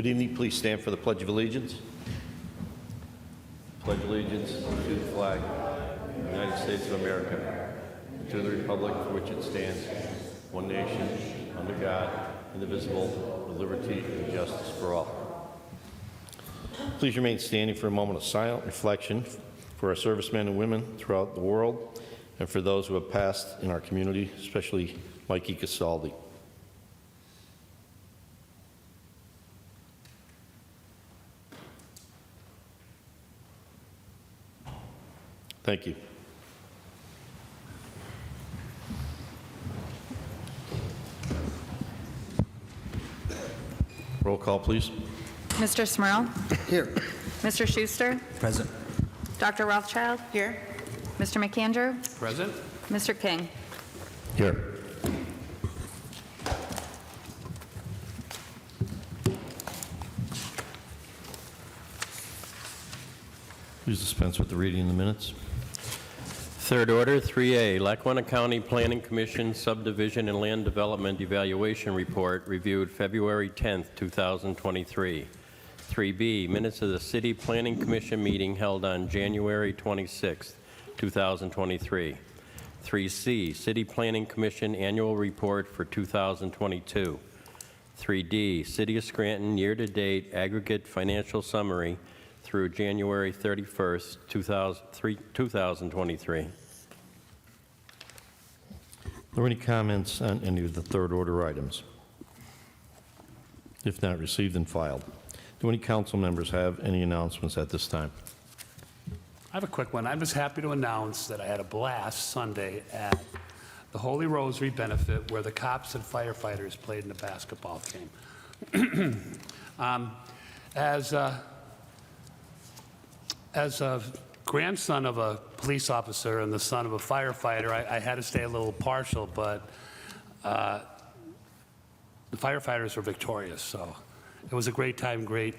Good evening. Please stand for the Pledge of Allegiance. Pledge allegiance to the flag of the United States of America, and to the republic for which it stands, one nation, under God, indivisible, with liberty and justice for all. Please remain standing for a moment of silent reflection for our servicemen and women throughout the world and for those who have passed in our community, especially Mikey Casaldi. Thank you. Roll call, please. Mr. Smurl? Here. Mr. Schuster? Present. Dr. Rothchild? Here. Mr. McAndrew? Present. Mr. King? Here. Please dispense with the reading of the minutes. Third order, 3A, Lackawanna County Planning Commission Subdivision and Land Development Evaluation Report reviewed February 10th, 2023. 3B, minutes of the City Planning Commission meeting held on January 26th, 2023. 3C, City Planning Commission Annual Report for 2022. 3D, City of Scranton Year-to-Date Aggregate Financial Summary through January 31st, 2023. Are there any comments on any of the third order items? If not, received and filed. Do any council members have any announcements at this time? I have a quick one. I'm just happy to announce that I had a blast Sunday at the Holy Rosary benefit where the cops and firefighters played in a basketball game. As a grandson of a police officer and the son of a firefighter, I had to stay a little partial, but the firefighters were victorious. So it was a great time, great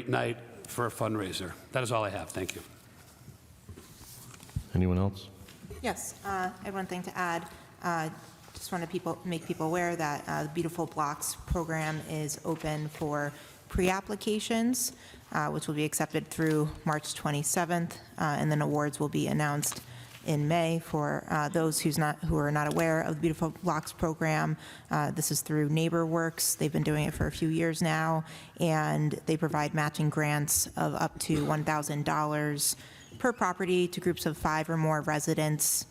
night for a fundraiser. That is all I have. Thank you. Anyone else? Yes, I have one thing to add. Just want to make people aware that the Beautiful Blocks program is open for pre-applications, which will be accepted through March 27th, and then awards will be announced in May. For those who are not aware of the Beautiful Blocks program, this is through NeighborWorks. They've been doing it for a few years now, and they provide matching grants of up to $1,000 per property to groups of 5 or more residents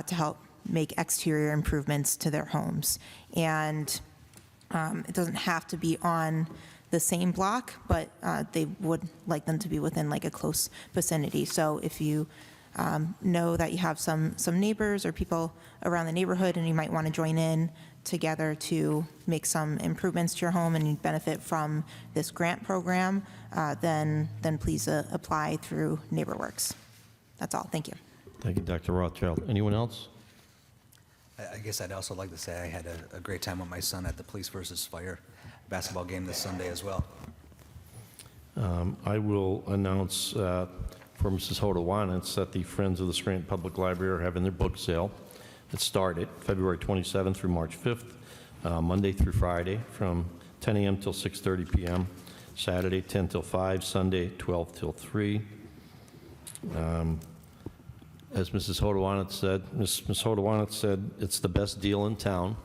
to help make exterior improvements to their homes. And it doesn't have to be on the same block, but they would like them to be within like a close vicinity. So if you know that you have some neighbors or people around the neighborhood and you might want to join in together to make some improvements to your home and you benefit from this grant program, then please apply through NeighborWorks. That's all. Thank you. Thank you, Dr. Rothschild. Anyone else? I guess I'd also like to say I had a great time with my son at the Police versus Fire basketball game this Sunday as well. I will announce for Mrs. Hodawanitz that the Friends of the Scranton Public Library are having their book sale. It started February 27th through March 5th, Monday through Friday from 10 a.m. till 6:30 p.m., Saturday 10 till 5, Sunday 12 till 3. As Mrs. Hodawanitz said, Ms. Hodawanitz said it's the best deal in town.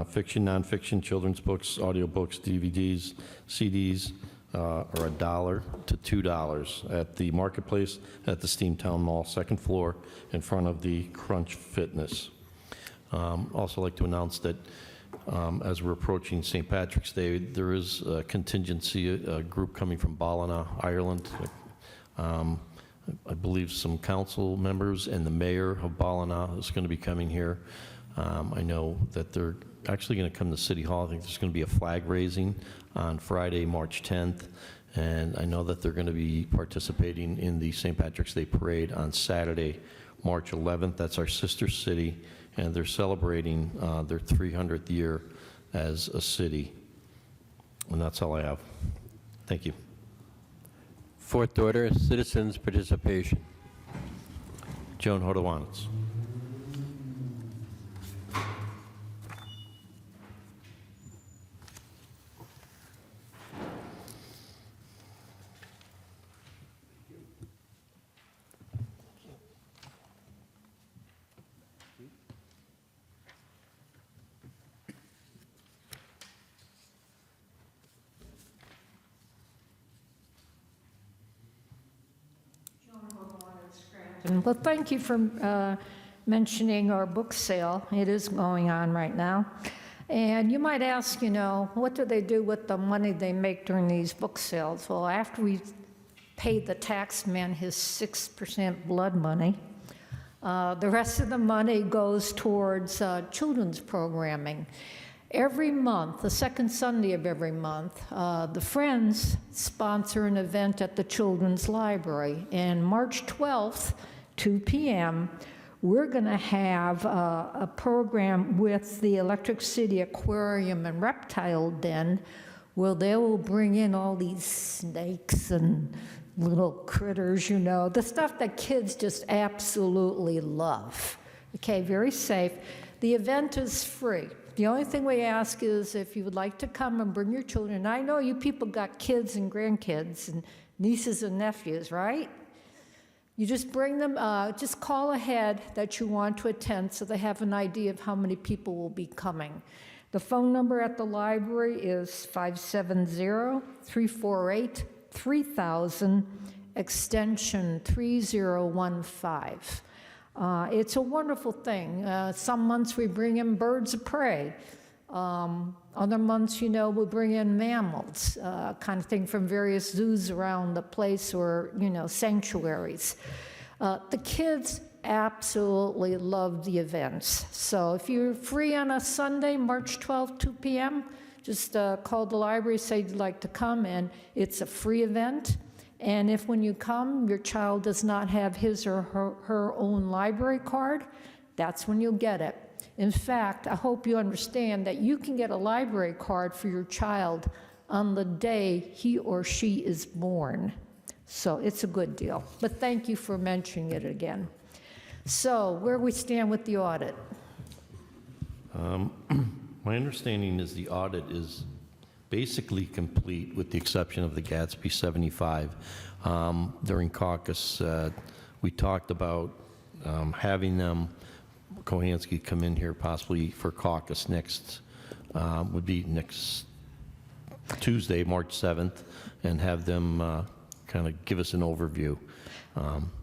Fiction, nonfiction, children's books, audiobooks, DVDs, CDs are $1 to $2 at the marketplace at the Steamtown Mall, second floor, in front of the Crunch Fitness. Also like to announce that as we're approaching St. Patrick's Day, there is a contingency, a group coming from Ballina, Ireland. I believe some council members and the mayor of Ballina is going to be coming here. I know that they're actually going to come to City Hall. I think there's going to be a flag raising on Friday, March 10th, and I know that they're going to be participating in the St. Patrick's Day Parade on Saturday, March 11th. That's our sister city, and they're celebrating their 300th year as a city. And that's all I have. Thank you. Fourth order, citizens' participation. Joan Hodawanitz. Well, thank you for mentioning our book sale. It is going on right now. And you might ask, what do they do with the money they make during these book sales? Well, after we pay the tax man his 6% blood money, the rest of the money goes towards children's programming. Every month, the second Sunday of every month, the Friends sponsor an event at the Children's Library. And March 12th, 2 p.m., we're going to have a program with the Electric City Aquarium and Reptile Den where they will bring in all these snakes and little critters, the stuff that kids just absolutely love. Okay, very safe. The event is free. The only thing we ask is if you would like to come and bring your children. And I know you people got kids and grandkids and nieces and nephews, right? You just bring them, just call ahead that you want to attend so they have an idea of how many people will be coming. The phone number at the library is 570-348-3000, extension 3015. It's a wonderful thing. Some months we bring in birds of prey. Other months, we bring in mammals, kind of thing from various zoos around the place or, sanctuaries. The kids absolutely love the events. So if you're free on a Sunday, March 12th, 2 p.m., just call the library, say you'd like to come, and it's a free event. And if when you come, your child does not have his or her own library card, that's when you'll get it. In fact, I hope you understand that you can get a library card for your child on the day he or she is born. So it's a good deal. But thank you for mentioning it again. So where we stand with the audit? My understanding is the audit is basically complete with the exception of the Gatsby 75. During caucus, we talked about having them, Kohansky, come in here possibly for caucus would be next Tuesday, March 7th, and have them kind of give us an overview.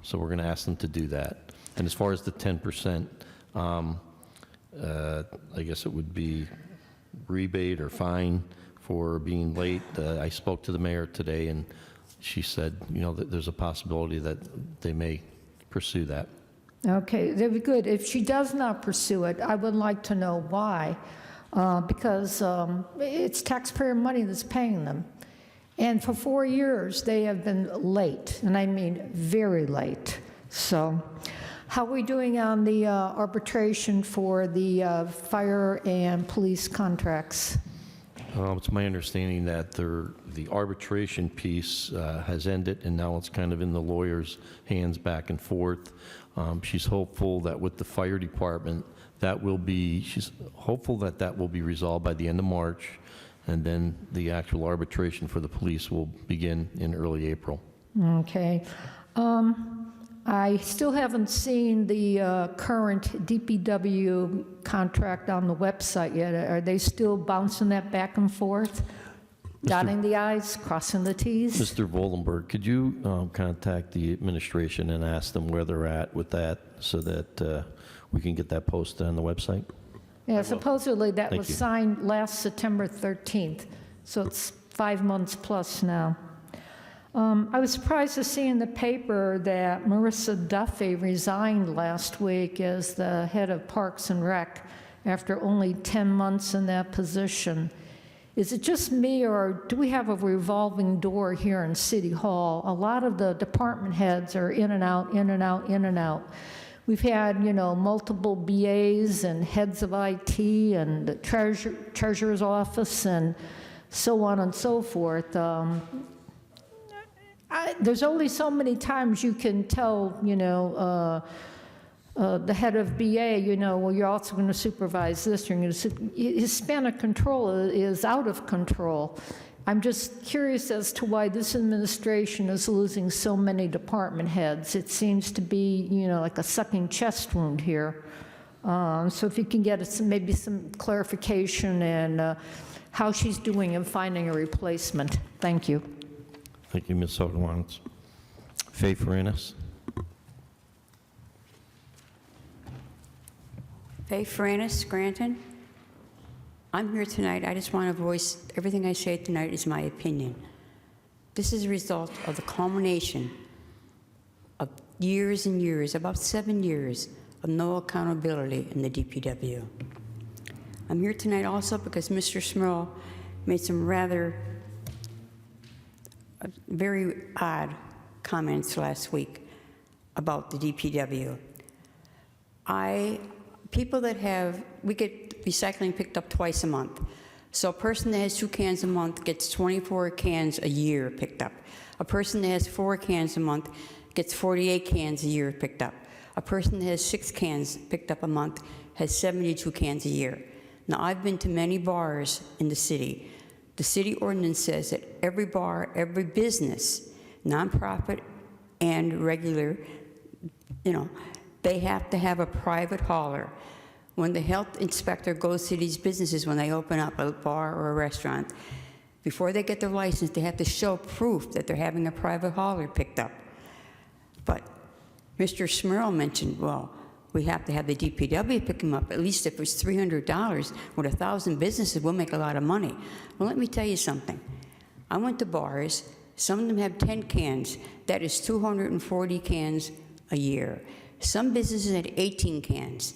So we're going to ask them to do that. And as far as the 10%, I guess it would be rebate or fine for being late. I spoke to the mayor today, and she said, that there's a possibility that they may pursue that. Okay, that'd be good. If she does not pursue it, I would like to know why, because it's taxpayer money that's paying them. And for 4 years, they have been late, and I mean very late. So how are we doing on the arbitration for the fire and police contracts? It's my understanding that the arbitration piece has ended, and now it's kind of in the lawyer's hands back and forth. She's hopeful that with the fire department, she's hopeful that that will be resolved by the end of March, and then the actual arbitration for the police will begin in early April. Okay. I still haven't seen the current DPW contract on the website yet. Are they still bouncing that back and forth? Dotting the i's, crossing the t's? Mr. Voldenberg, could you contact the administration and ask them where they're at with that so that we can get that posted on the website? Yeah, supposedly that Thank was you. signed last September 13th, so it's 5 months plus now. I was surprised to see in the paper that Marissa Duffy resigned last week as the head of Parks and Rec after only 10 months in that position. Is it just me, or do we have a revolving door here in City Hall? A lot of the department heads are in and out, in and out, in and out. We've had, multiple BAs and heads of IT and the treasurer's office and so on and so forth. There's only so many times you can tell, the head of BA, well, you're also going to supervise this. You're going to his span of control is out of control. I'm just curious as to why this administration is losing so many department heads. It seems to be, like a sucking chest wound here. So if you can get us maybe some clarification and how she's doing in finding a replacement. Thank you. Thank you, Ms. Sotomayor. Faye Farinas. Faye Frannis, Scranton. I'm here tonight. I just want to voice everything I say tonight is my opinion. This is a result of the culmination of years and years, about 7 years, of no accountability in the DPW. I'm here tonight also because Mr. Smurl made some rather very odd comments last week about the DPW. People that have, we get recycling picked up twice a month. So a person that has 2 cans a month gets 24 cans a year picked up. A person that has 4 cans a month gets 48 cans a year picked up. A person that has 6 cans picked up a month has 72 cans a year. Now, I've been to many bars in the city. The city ordinance says that every bar, every business, nonprofit and regular, they have to have a private hauler. When the health inspector goes to these businesses, when they open up a bar or a restaurant, before they get their license, they have to show proof that they're having a private hauler picked up. But Mr. Smurl mentioned, well, we have to have the DPW pick them up. At least if it's $300, with 1,000 businesses, we'll make a lot of money. Well, let me tell you something. I went to bars. Some of them have 10 cans. That is 240 cans a year. Some businesses had 18 cans,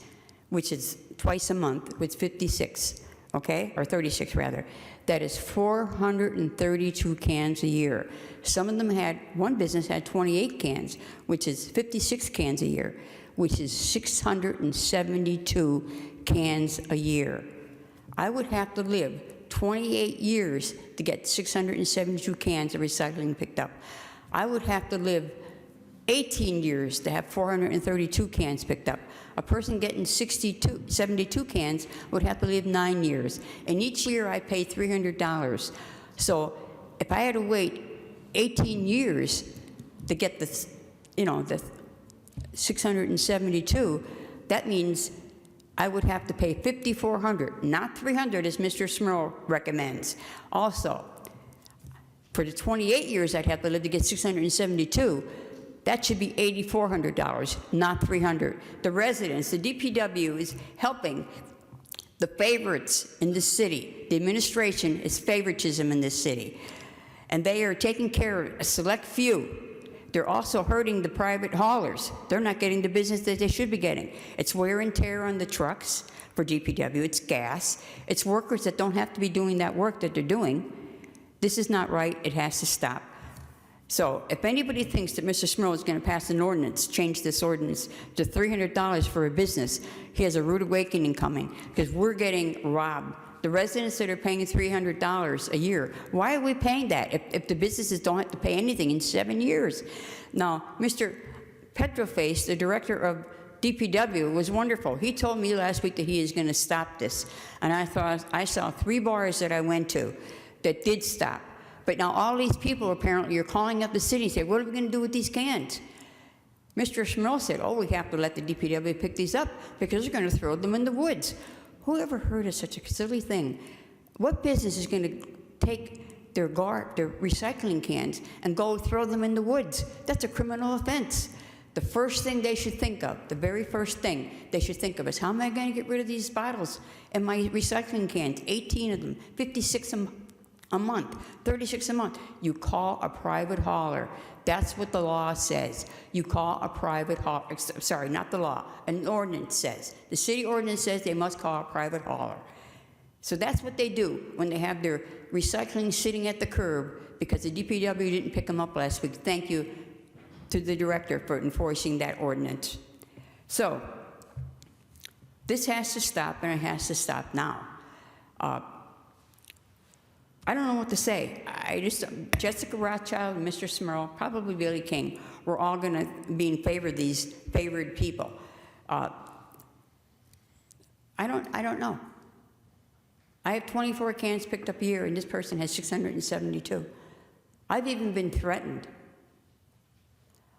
which is twice a month, with 56, okay? Or 36, rather. That is 432 cans a year. Some of them had, one business had 28 cans, which is 56 cans a year, which is 672 cans a year. I would have to live 28 years to get 672 cans of recycling picked up. I would have to live 18 years to have 432 cans picked up. A person getting 72 cans would have to live 9 years. And each year I pay $300. So if I had to wait 18 years to get the 672, that means I would have to pay $5,400, not $300 as Mr. Smurl recommends. Also, for the 28 years I'd have to live to get 672, that should be $8,400, not $300. The residents, the DPW is helping the favorites in the city. The administration is favoritism in this city. And they are taking care of a select few. They're also hurting the private haulers. They're not getting the business that they should be getting. It's wear and tear on the trucks for DPW. It's gas. It's workers that don't have to be doing that work that they're doing. This is not right. It has to stop. So if anybody thinks that Mr. Smurl is going to pass an ordinance, change this ordinance to $300 for a business, he has a rude awakening coming, because we're getting robbed. The residents that are paying $300 a year, why are we paying that if the businesses don't have to pay anything in 7 years? Now, Mr. Petroface, the director of DPW, was wonderful. He told me last week that he is going to stop this. And I saw 3 bars that I went to that did stop. But now all these people apparently are calling up the city and say, what are we going to do with these cans? Mr. Smurl said, oh, we have to let the DPW pick these up because they're going to throw them in the woods. Who ever heard of such a silly thing? What business is going to take their recycling cans and go throw them in the woods? That's a criminal offense. The first thing they should think of, the very first thing they should think of is, how am I going to get rid of these bottles and my recycling cans? 18 of them, 56 a month, 36 a month. You call a private hauler. That's what the law says. You call a private hauler. Sorry, not the law. An ordinance says. The city ordinance says they must call a private hauler. So that's what they do when they have their recycling sitting at the curb because the DPW didn't pick them up last week. Thank you to the director for enforcing that ordinance. So this has to stop, and it has to stop now. I don't know what to say. Jessica Rothchild and Mr. Smurl, probably Billy King, we're all going to be in favor of these favored people. I don't know. I have 24 cans picked up a year, and this person has 672. I've even been threatened.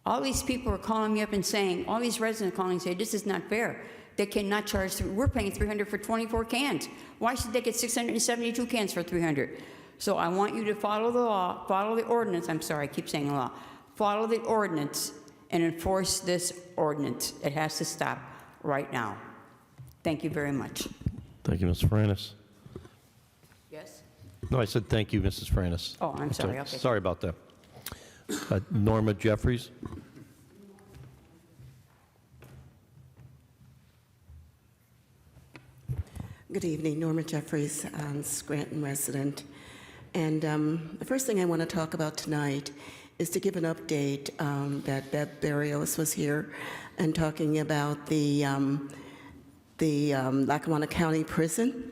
All these people are calling me up and saying, all these residents calling and saying, this is not fair. They cannot charge, we're paying $300 for 24 cans. Why should they get 672 cans for $300? So I want you to follow the law, follow the ordinance. I'm sorry, I keep saying the law. Follow the ordinance and enforce this ordinance. It has to stop right now. Thank you very much. Thank you, Ms. Franis. Yes? No, I said thank you, Mrs. Franis. Oh, I'm sorry. Okay. Sorry about that. Norma Jeffries? Good evening, Norma Jeffries, Scranton resident. And the first thing I want to talk about tonight is to give an update that Bev Barrios was here and talking about the Lackawanna County Prison,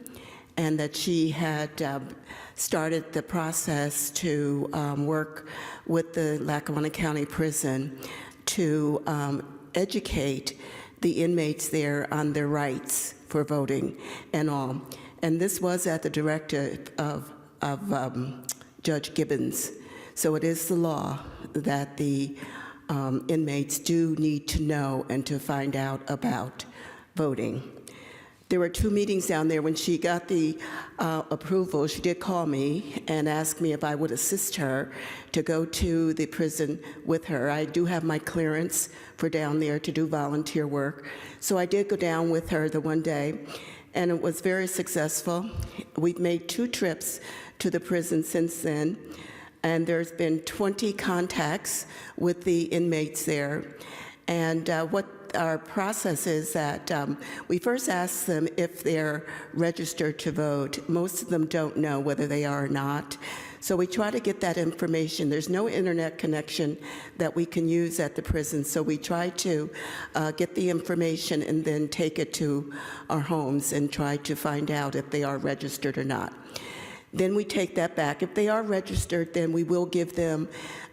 and that she had started the process to work with the Lackawanna County Prison to educate the inmates there on their rights for voting and all. And this was at the directive of Judge Gibbons. So it is the law that the inmates do need to know and to find out about voting. There were 2 meetings down there. When she got the approval, she did call me and ask me if I would assist her to go to the prison with her. I do have my clearance for down there to do volunteer work. So I did go down with her the one day, and it was very successful. We've made 2 trips to the prison since then, and there's been 20 contacts with the inmates there. And what our process is that we first ask them if they're registered to vote. Most of them don't know whether they are or not. So we try to get that information. There's no internet connection that we can use at the prison, so we try to get the information and then take it to our homes and try to find out if they are registered or not. Then we take that back. If they are registered, then we will give them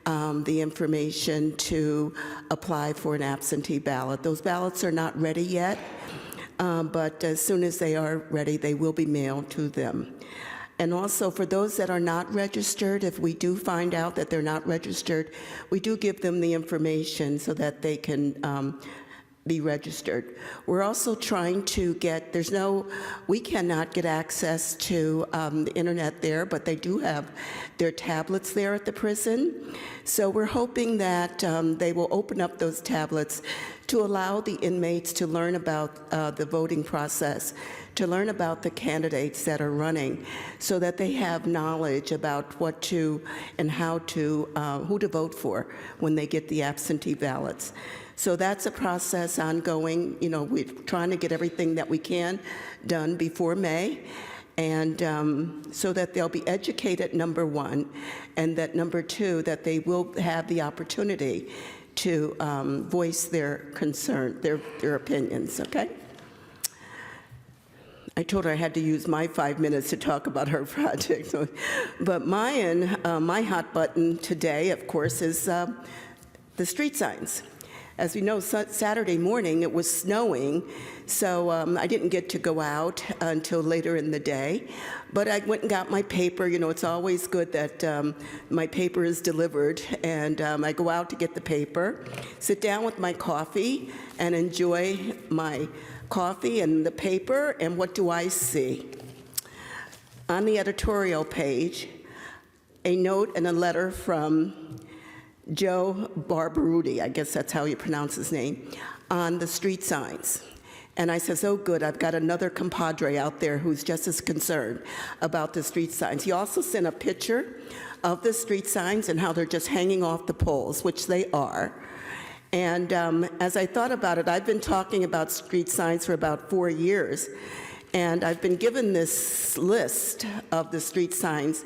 the information to apply for an absentee ballot. Those ballots are not ready yet, but as soon as they are ready, they will be mailed to them. And also, for those that are not registered, if we do find out that they're not registered, we do give them the information so that they can be registered. We're also trying to get, we cannot get access to the internet there, but they do have their tablets there at the prison. So we're hoping that they will open up those tablets to allow the inmates to learn about the voting process, to learn about the candidates that are running, so that they have knowledge about what to and how to, who to vote for when they get the absentee ballots. So that's a process ongoing. You know, we're trying to get everything that we can done before May, and so that they'll be educated, number one, and that number two, that they will have the opportunity to voice their concern, their opinions, okay? I told her I had to use my 5 minutes to talk about her project. But my hot button today, of course, is the street signs. As we know, Saturday morning it was snowing, so I didn't get to go out until later in the day. But I went and got my paper. You know, it's always good that my paper is delivered, and I go out to get the paper, sit down with my coffee, and enjoy my coffee and the paper, and what do I see? On the editorial page, a note and a letter from Joe Barbaruti, I guess that's how you pronounce his name, on the street signs. And I says, oh good, I've got another compadre out there who's just as concerned about the street signs. He also sent a picture of the street signs and how they're just hanging off the poles, which they are. And as I thought about it, I've been talking about street signs for about 4 years, and I've been given this list of the street signs.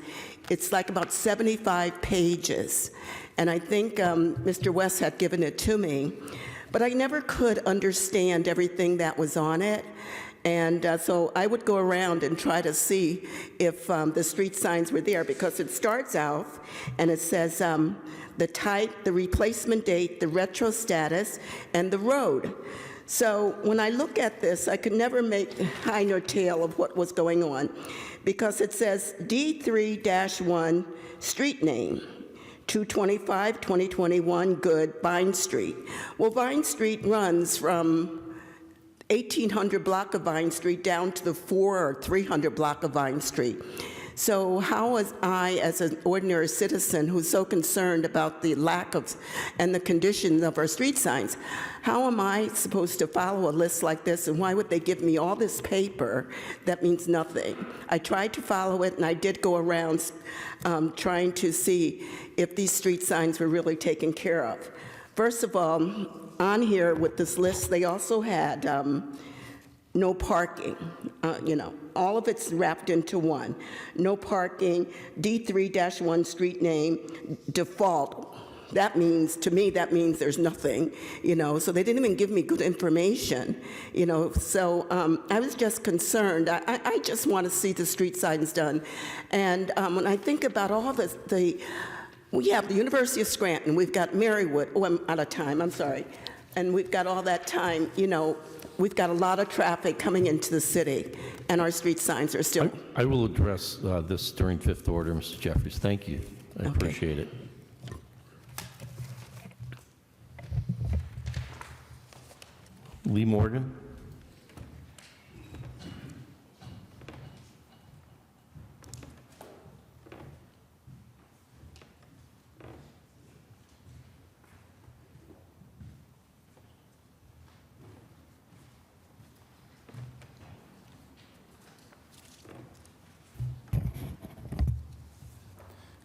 It's like about 75 pages. And I think Mr. West had given it to me, but I never could understand everything that was on it. And so I would go around and try to see if the street signs were there, because it starts out and it says the type, the replacement date, the retro status, and the road. So when I look at this, I could never make head nor tail of what was going on, because it says D3-1 street name. 225-2021 Good, Vine Street. Well, Vine Street runs from 1800 block of Vine Street down to the 400 or 300 block of Vine Street. So how was I, as an ordinary citizen who's so concerned about the lack of and the condition of our street signs, how am I supposed to follow a list like this, and why would they give me all this paper that means nothing? I tried to follow it, and I did go around trying to see if these street signs were really taken care of. First of all, on here with this list, they also had no parking, all of it's wrapped into one. No parking, D3-1 street name, default. That means, to me, that means there's nothing, so they didn't even give me good information, so I was just concerned. I just want to see the street signs done. And when I think about all this, we have the University of Scranton, we've got Marywood, I'm out of time, I'm sorry, and we've got all that time, we've got a lot of traffic coming into the city, and our street signs are still... I will address this during fifth order, Mr. Jeffries. Thank you. I appreciate it. Lee Morgan.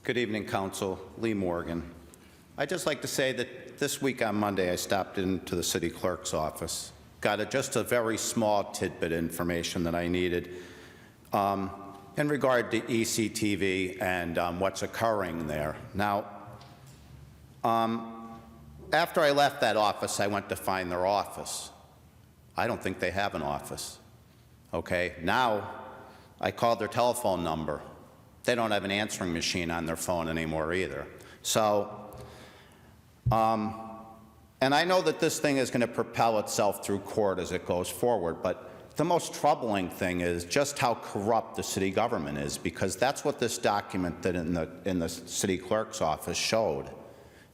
Good evening, Council. Lee Morgan. I'd just like to say that this week on Monday, I stopped into the city clerk's office, got just a very small tidbit of information that I needed in regard to ECTV and what's occurring there. Now, after I left that office, I went to find their office. I don't think they have an office. Okay, now I called their telephone number. They don't have an answering machine on their phone anymore either. So, and I know that this thing is going to propel itself through court as it goes forward, but the most troubling thing is just how corrupt the city government is, because that's what this document that in the city clerk's office showed,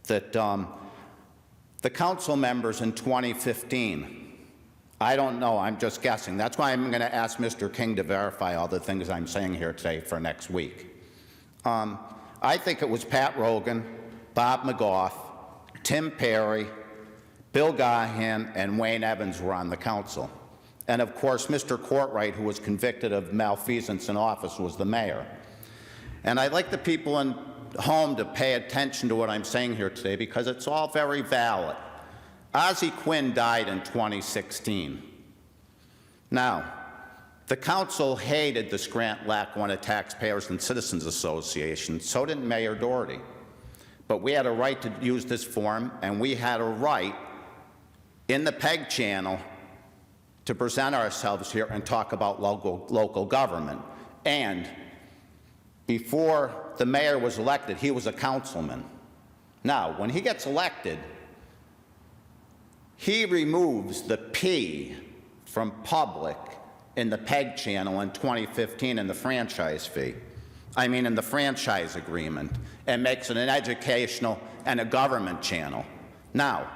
that the council members in 2015, I don't know, I'm just guessing. That's why I'm going to ask Mr. King to verify all the things I'm saying here today for next week. I think it was Pat Rogan, Bob McGough, Tim Perry, Bill Gahan, and Wayne Evans were on the council. And of course, Mr. Courtwright, who was convicted of malfeasance in office, was the mayor. And I'd like the people at home to pay attention to what I'm saying here today, because it's all very valid. Ozzie Quinn died in 2016. Now, the council hated the Scranton-Lackawanna Taxpayers and Citizens Association, so did Mayor Doherty. But we had a right to use this forum, and we had a right in the PEG channel to present ourselves here and talk about local government. And before the mayor was elected, he was a councilman. Now, when he gets elected, he removes the P from public in the PEG channel in 2015 in the franchise fee. In the franchise agreement, and makes it an educational and a government channel. Now,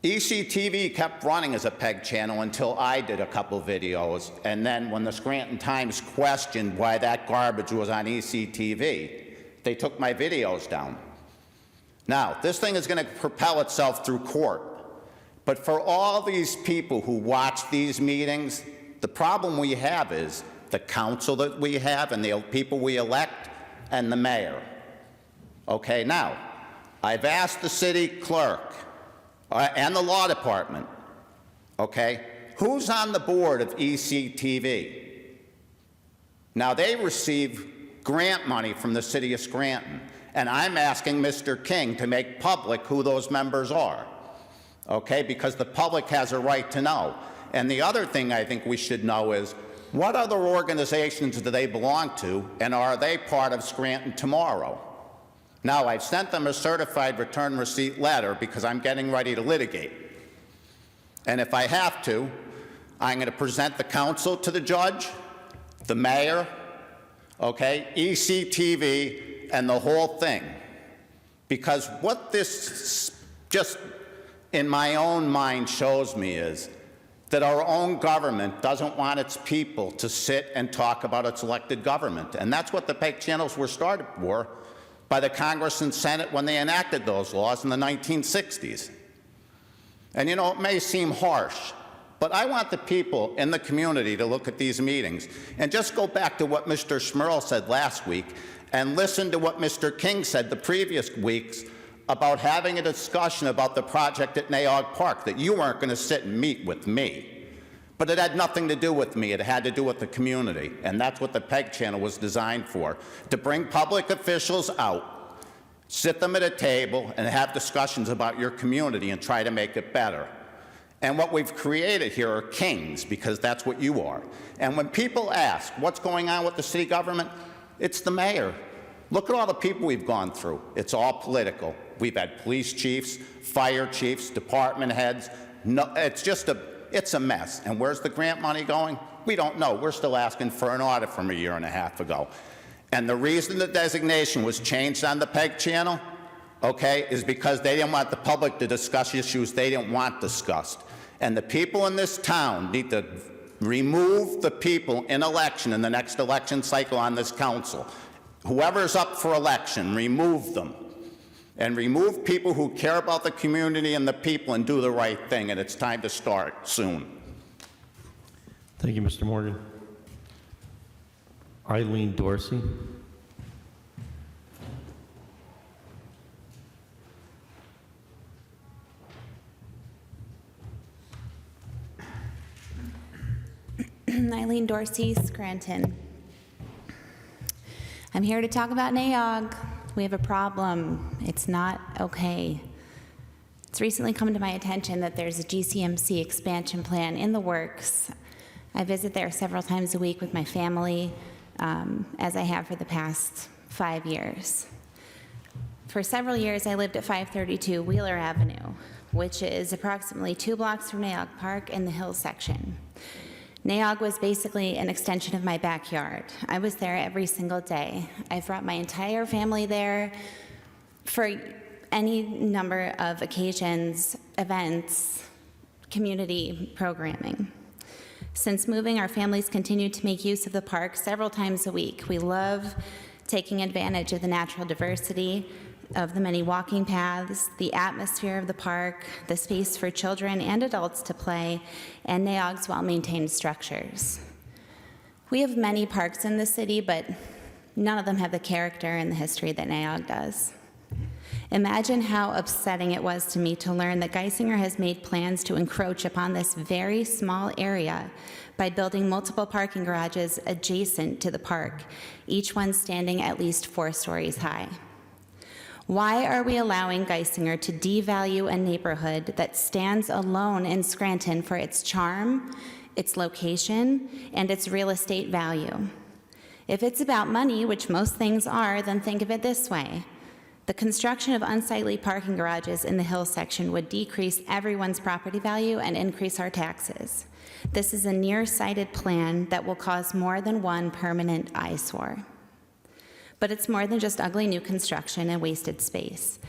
ECTV kept running as a PEG channel until I did a couple videos, and then when the Scranton Times questioned why that garbage was on ECTV, they took my videos down. Now, this thing is going to propel itself through court. But for all these people who watch these meetings, the problem we have is the council that we have and the people we elect and the mayor. Okay, now, I've asked the city clerk and the law department, okay, who's on the board of ECTV? Now, they receive grant money from the city of Scranton. And I'm asking Mr. King to make public who those members are, okay? Because the public has a right to know. And the other thing I think we should know is, what other organizations do they belong to, and are they part of Scranton Tomorrow? Now, I've sent them a certified return receipt letter because I'm getting ready to litigate. And if I have to, I'm going to present the council to the judge, the mayor, okay, ECTV, and the whole thing. Because what this just in my own mind shows me is that our own government doesn't want its people to sit and talk about its elected government. And that's what the PEG channels were started for by the Congress and Senate when they enacted those laws in the 1960s. And you know, it may seem harsh, but I want the people in the community to look at these meetings and just go back to what Mr. Smurl said last week and listen to what Mr. King said the previous weeks about having a discussion about the project at Naog Park, that you weren't going to sit and meet with me. But it had nothing to do with me. It had to do with the community. And that's what the PEG channel was designed for, to bring public officials out, sit them at a table, and have discussions about your community and try to make it better. And what we've created here are kings, because that's what you are. And when people ask, what's going on with the city government? It's the mayor. Look at all the people we've gone through. It's all political. We've had police chiefs, fire chiefs, department heads. No, it's a mess. And where's the grant money going? We don't know. We're still asking for an audit from a year and a half ago. And the reason the designation was changed on the PEG channel, okay, is because they didn't want the public to discuss issues they didn't want discussed. And the people in this town need to remove the people in election in the next election cycle on this council. Whoever's up for election, remove them. And remove people who care about the community and the people and do the right thing, and it's time to start soon. Thank you, Mr. Morgan. Eileen Dorsey. Eileen Dorsey, Scranton. I'm here to talk about Naog. We have a problem. It's not okay. It's recently come to my attention that there's a GCMC expansion plan in the works. I visit there several times a week with my family, as I have for the past 5 years. For several years, I lived at 532 Wheeler Avenue, which is approximately 2 blocks from Naog Park in the Hills section. Naog was basically an extension of my backyard. I was there every single day. I've brought my entire family there for any number of occasions, events, community programming. Since moving, our families continue to make use of the park several times a week. We love taking advantage of the natural diversity of the many walking paths, the atmosphere of the park, the space for children and adults to play, and Naog's well-maintained structures. We have many parks in the city, but none of them have the character and the history that Naog does. Imagine how upsetting it was to me to learn that Geisinger has made plans to encroach upon this very small area by building multiple parking garages adjacent to the park, each one standing at least 4 stories high. Why are we allowing Geisinger to devalue a neighborhood that stands alone in Scranton for its charm, its location, and its real estate value? If it's about money, which most things are, then think of it this way. The construction of unsightly parking garages in the hill section would decrease everyone's property value and increase our taxes. This is a nearsighted plan that will cause more than one permanent eyesore. But it's more than just ugly new construction and wasted space.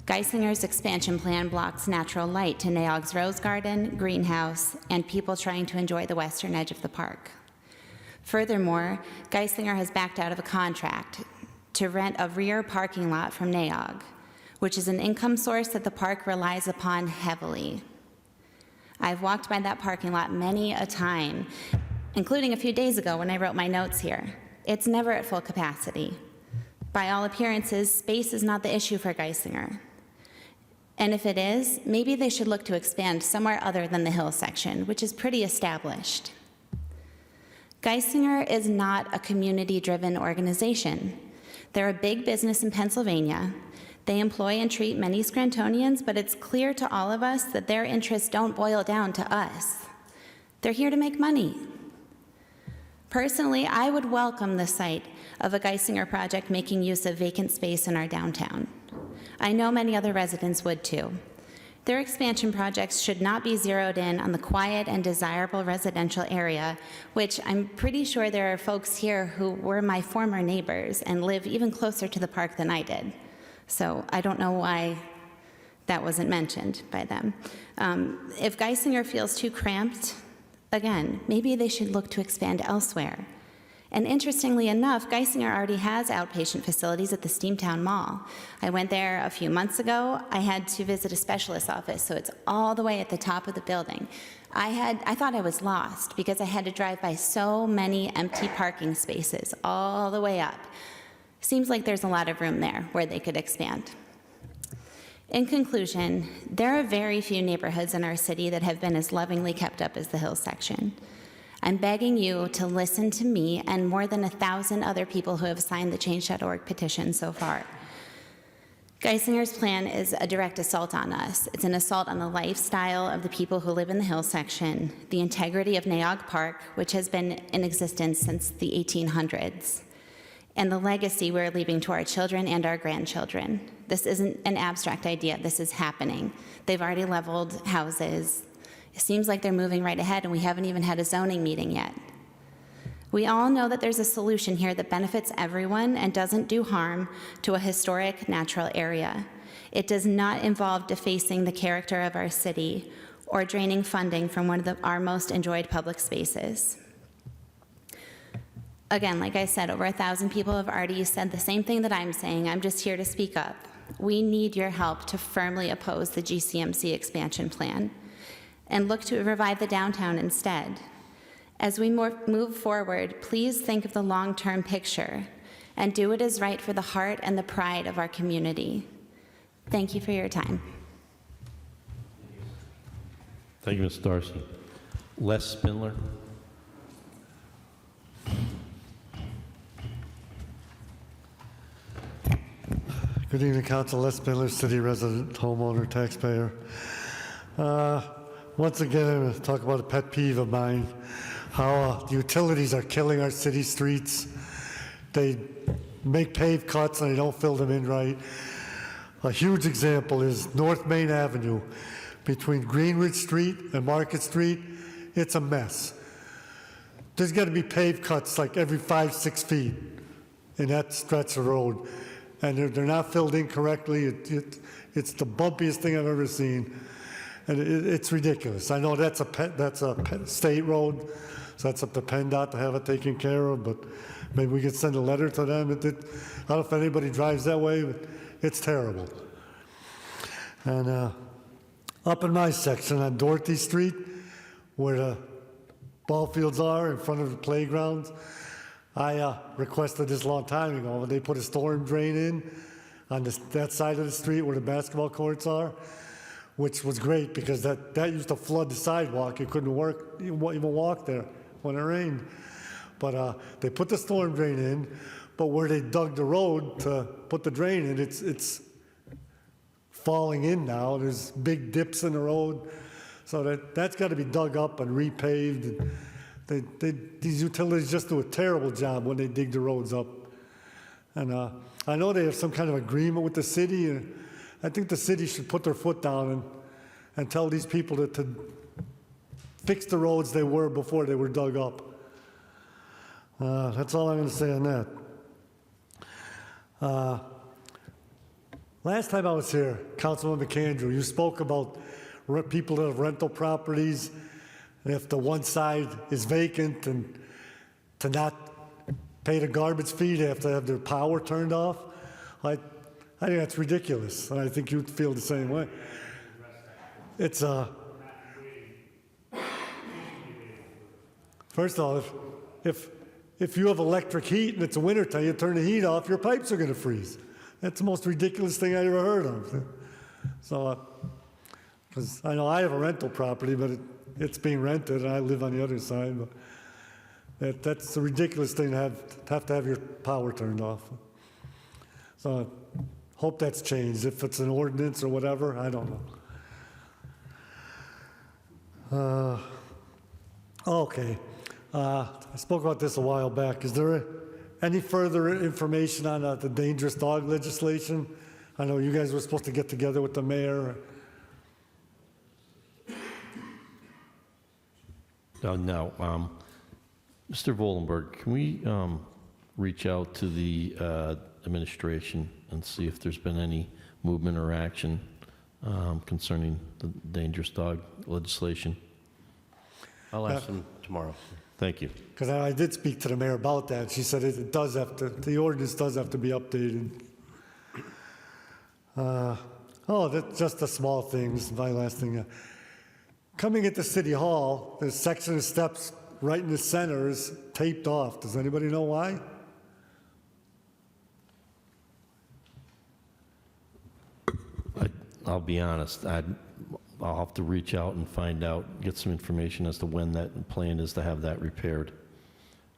Geisinger's expansion plan blocks natural light to Naog's rose garden, greenhouse, and people trying to enjoy the western edge of the park. Furthermore, Geisinger has backed out of a contract to rent a rear parking lot from Naog, which is an income source that the park relies upon heavily. I've walked by that parking lot many a time, including a few days ago when I wrote my notes here. It's never at full capacity. By all appearances, space is not the issue for Geisinger. And if it is, maybe they should look to expand somewhere other than the hill section, which is pretty established. Geisinger is not a community-driven organization. They're a big business in Pennsylvania. They employ and treat many Scrantonians, but it's clear to all of us that their interests don't boil down to us. They're here to make money. Personally, I would welcome the sight of a Geisinger project making use of vacant space in our downtown. I know many other residents would too. Their expansion projects should not be zeroed in on the quiet and desirable residential area, which I'm pretty sure there are folks here who were my former neighbors and live even closer to the park than I did. So I don't know why That wasn't mentioned by them. If Geisinger feels too cramped, again, maybe they should look to expand elsewhere. And interestingly enough, Geisinger already has outpatient facilities at the Steamtown Mall. I went there a few months ago. I had to visit a specialist office, so it's all the way at the top of the building. I thought I was lost because I had to drive by so many empty parking spaces all the way up. Seems like there's a lot of room there where they could expand. In conclusion, there are very few neighborhoods in our city that have been as lovingly kept up as the Hills section. I'm begging you to listen to me and more than 1,000 other people who have signed the Change.org petition so far. Geisinger's plan is a direct assault on us. It's an assault on the lifestyle of the people who live in the Hills section, the integrity of Naog Park, which has been in existence since the 1800s, and the legacy we're leaving to our children and our grandchildren. This isn't an abstract idea. This is happening. They've already leveled houses. It seems like they're moving right ahead, and we haven't even had a zoning meeting yet. We all know that there's a solution here that benefits everyone and doesn't do harm to a historic natural area. It does not involve defacing the character of our city or draining funding from one of our most enjoyed public spaces. Again, like I said, over 1,000 people have already said the same thing that I'm saying. I'm just here to speak up. We need your help to firmly oppose the GCMC expansion plan and look to revive the downtown instead. As we move forward, please think of the long-term picture and do what is right for the heart and the pride of our community. Thank you for your time. Thank you, Ms. Darcy. Les Spindler. Good evening, Council. Les Spindler, city resident, homeowner, taxpayer. Once again, I'm going to talk about a pet peeve of mine, how the utilities are killing our city streets. They make paved cuts and they don't fill them in right. A huge example is North Main Avenue between Greenridge Street and Market Street. It's a mess. There's got to be paved cuts like every 5-6 feet in that stretch of road, and they're not filled in correctly. It's the bumpiest thing I've ever seen. And it's ridiculous. I know that's a state road, so that's up to PennDOT to have it taken care of, but maybe we could send a letter to them. I don't know if anybody drives that way, but it's terrible. And up in my section on Dorothy Street, where the ball fields are in front of the playgrounds, I requested this a long time ago, when they put a storm drain in on that side of the street where the basketball courts are, which was great because that used to flood the sidewalk. You couldn't even walk there when it rained. But they put the storm drain in, but where they dug the road to put the drain in, it's falling in now. There's big dips in the road. So that's got to be dug up and repaved. These utilities just do a terrible job when they dig the roads up. And I know they have some kind of agreement with the city, and I think the city should put their foot down and tell these people to fix the roads they were before they were dug up. That's all I'm going to say on that. Last time I was here, Councilman McAndrew, you spoke about people that have rental properties, and if the one side is vacant and to not pay the garbage fee, they have to have their power turned off. I think that's ridiculous, and I think you'd feel the same way. It's first of all, if you have electric heat and it's a winter time, you turn the heat off, your pipes are going to freeze. That's the most ridiculous thing I ever heard of. So, because I know I have a rental property, but it's being rented, and I live on the other side. But that's a ridiculous thing to have your power turned off. So. Hope that's changed. If it's an ordinance or whatever, I don't know. Okay. I spoke about this a while back. Is there any further information on the dangerous dog legislation? I know you guys were supposed to get together with the mayor. No. Mr. Voldenberg, can we reach out to the administration and see if there's been any movement or action concerning the dangerous dog legislation. I'll ask them tomorrow. Thank you. Because I did speak to the mayor about that. She said it does have to, the ordinance does have to be updated. That's just the small things. My last thing. Coming into City Hall, the section of steps right in the center is taped off. Does anybody know why? I'll be honest, I'll have to reach out and find out, get some information as to when that plan is to have that repaired.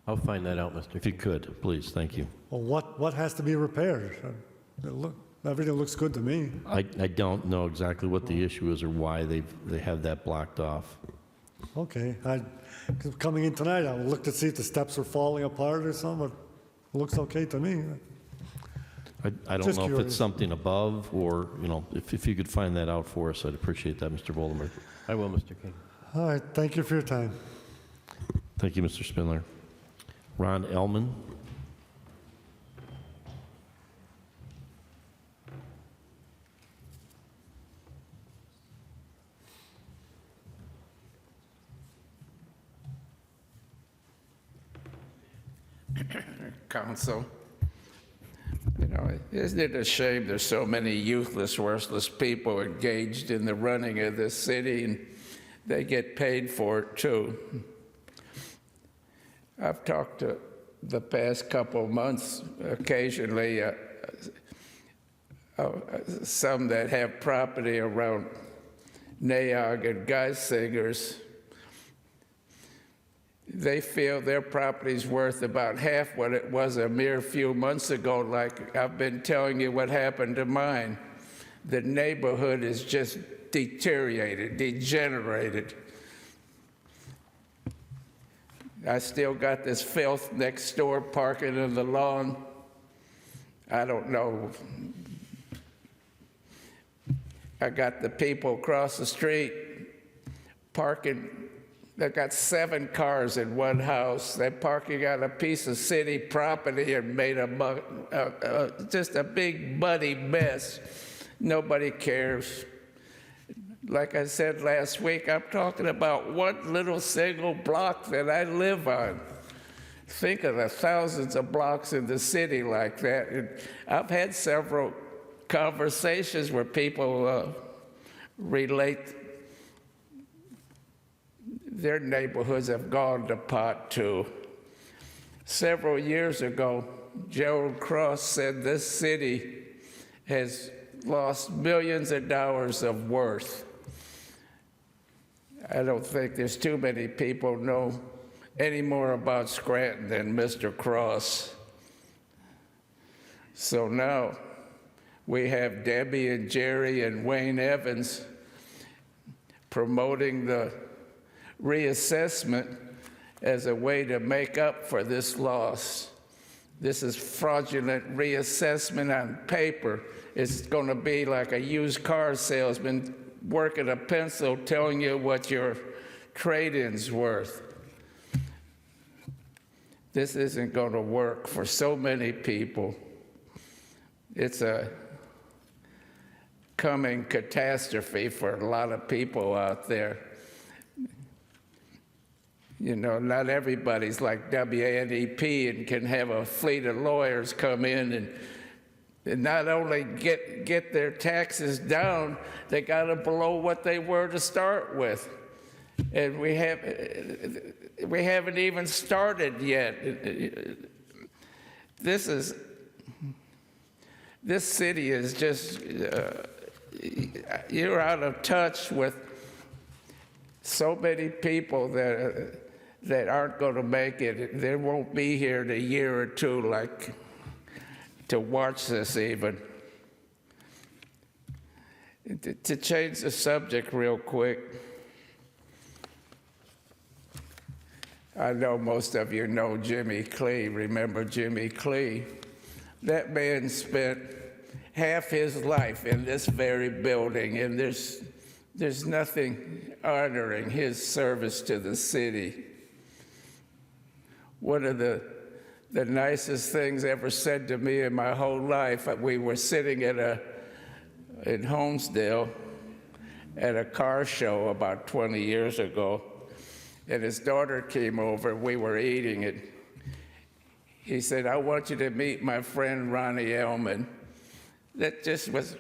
I'll find that out, Mr. If you could, please, thank you. Well, what has to be repaired? Everything looks good to me. I don't know exactly what the issue is or why they have that blocked off. Okay, 'cause coming in tonight, I looked to see if the steps were falling apart or something. It looks okay to me. I don't Just know if curious. it's something above or, if you could find that out for us, I'd appreciate that, Mr. Voldenberg. I will, Mr. King. All right, thank you for your time. Thank you, Mr. Spindler. Ron Ellman. Council. Isn't it a shame there's so many useless, worthless people engaged in the running of this city, and they get paid for it too? I've talked to the past couple of months, occasionally, some that have property around Naog and Geisingers. They feel their property's worth about half what it was a mere few months ago, like I've been telling you what happened to mine. The neighborhood is just deteriorated, degenerated. I still got this filth next door parking on the lawn. I don't know. I got the people across the street parking. They've got 7 cars in one house. They're parking on a piece of city property and made just a big muddy mess. Nobody cares. Like I said last week, I'm talking about one little single block that I live on. Think of the thousands of blocks in the city like that. And I've had several conversations where people relate their neighborhoods have gone to pot too. Several years ago, Gerald Cross said this city has lost millions of dollars of worth. I don't think there's too many people know any more about Scranton than Mr. Cross. So now we have Debbie and Jerry and Wayne Evans promoting the reassessment as a way to make up for this loss. This is fraudulent reassessment on paper. It's going to be like a used car salesman working a pencil telling you what your trade-in's worth. This isn't going to work for so many people. It's a coming catastrophe for a lot of people out there. Not everybody's like WNEP and can have a fleet of lawyers come in and not only get their taxes down, they got to below what they were to start with. And we haven't even started yet. This city is just, you're out of touch with so many people that aren't going to make it. They won't be here in a year or two, to watch this even. To change the subject real quick, I know most of you know Jimmy Clee. Remember Jimmy Clee? That man spent half his life in this very building, and there's nothing honoring his service to the city. One of the nicest things ever said to me in my whole life, we were sitting in Holmesdale, at a car show about 20 years ago, and his daughter came over. We were eating it. He said, "I want you to meet my friend Ronnie Ellman." That just was,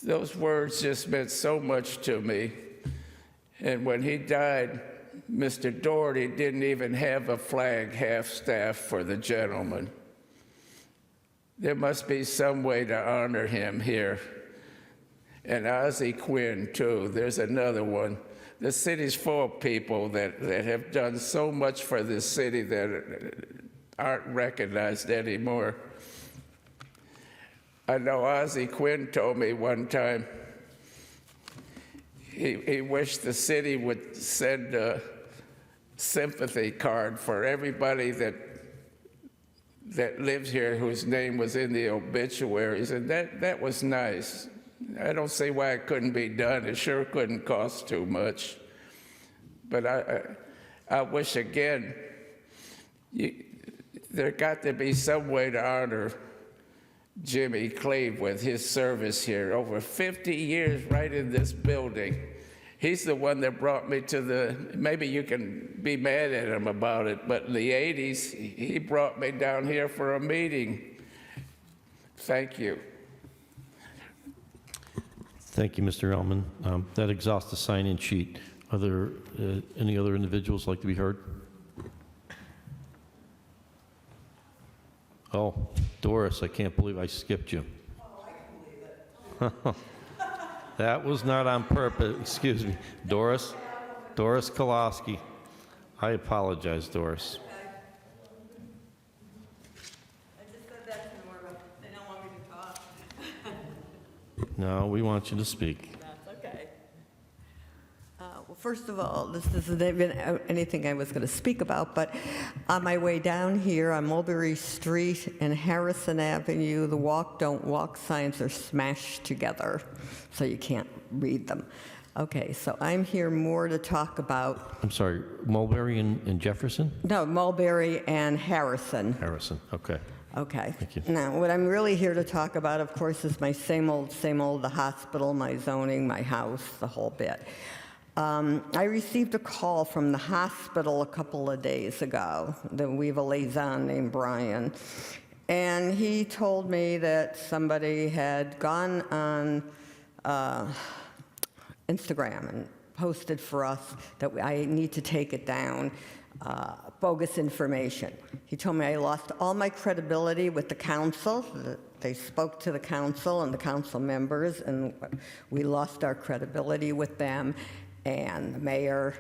those words just meant so much to me. And when he died, Mr. Doherty didn't even have a flag half-staff for the gentleman. There must be some way to honor him here. And Ozzie Quinn, too. There's another one. The city's full of people that have done so much for this city that aren't recognized anymore. I know Ozzie Quinn told me one time he wished the city would send a sympathy card for everybody that lives here whose name was in the obituaries, and that was nice. I don't see why it couldn't be done. It sure couldn't cost too much. But I wish, again, there got to be some way to honor Jimmy Cleve with his service here. Over 50 years right in this building. He's the one that brought me to the, maybe you can be mad at him about it, but in the 80s, he brought me down here for a meeting. Thank you. Thank you, Mr. Ellman. That exhausts the sign-in sheet. Are there any other individuals like to be heard? Oh, Doris, I can't believe I skipped you. Oh, I can believe it. That was not on purpose. Excuse me. Doris Kolosky. I apologize, Doris. I just said that to Norma. They don't want me to talk. No, we want you to speak. That's okay. Well, first of all, this isn't even anything I was going to speak about, but on my way down here on Mulberry Street and Harrison Avenue, the walk, don't walk signs are smashed together, so you can't read them. Okay, so I'm here more to talk about... I'm sorry, Mulberry and Jefferson? No, Mulberry and Harrison. Harrison, okay. Okay. Thank you. Now, what I'm really here to talk about, of course, is my same old, the hospital, my zoning, my house, the whole bit. I received a call from the hospital a couple of days ago. We have a liaison named Brian. And he told me that somebody had gone on Instagram and posted for us that I need to take it down, bogus information. He told me I lost all my credibility with the council. They spoke to the council and the council members, and we lost our credibility with them. And the mayor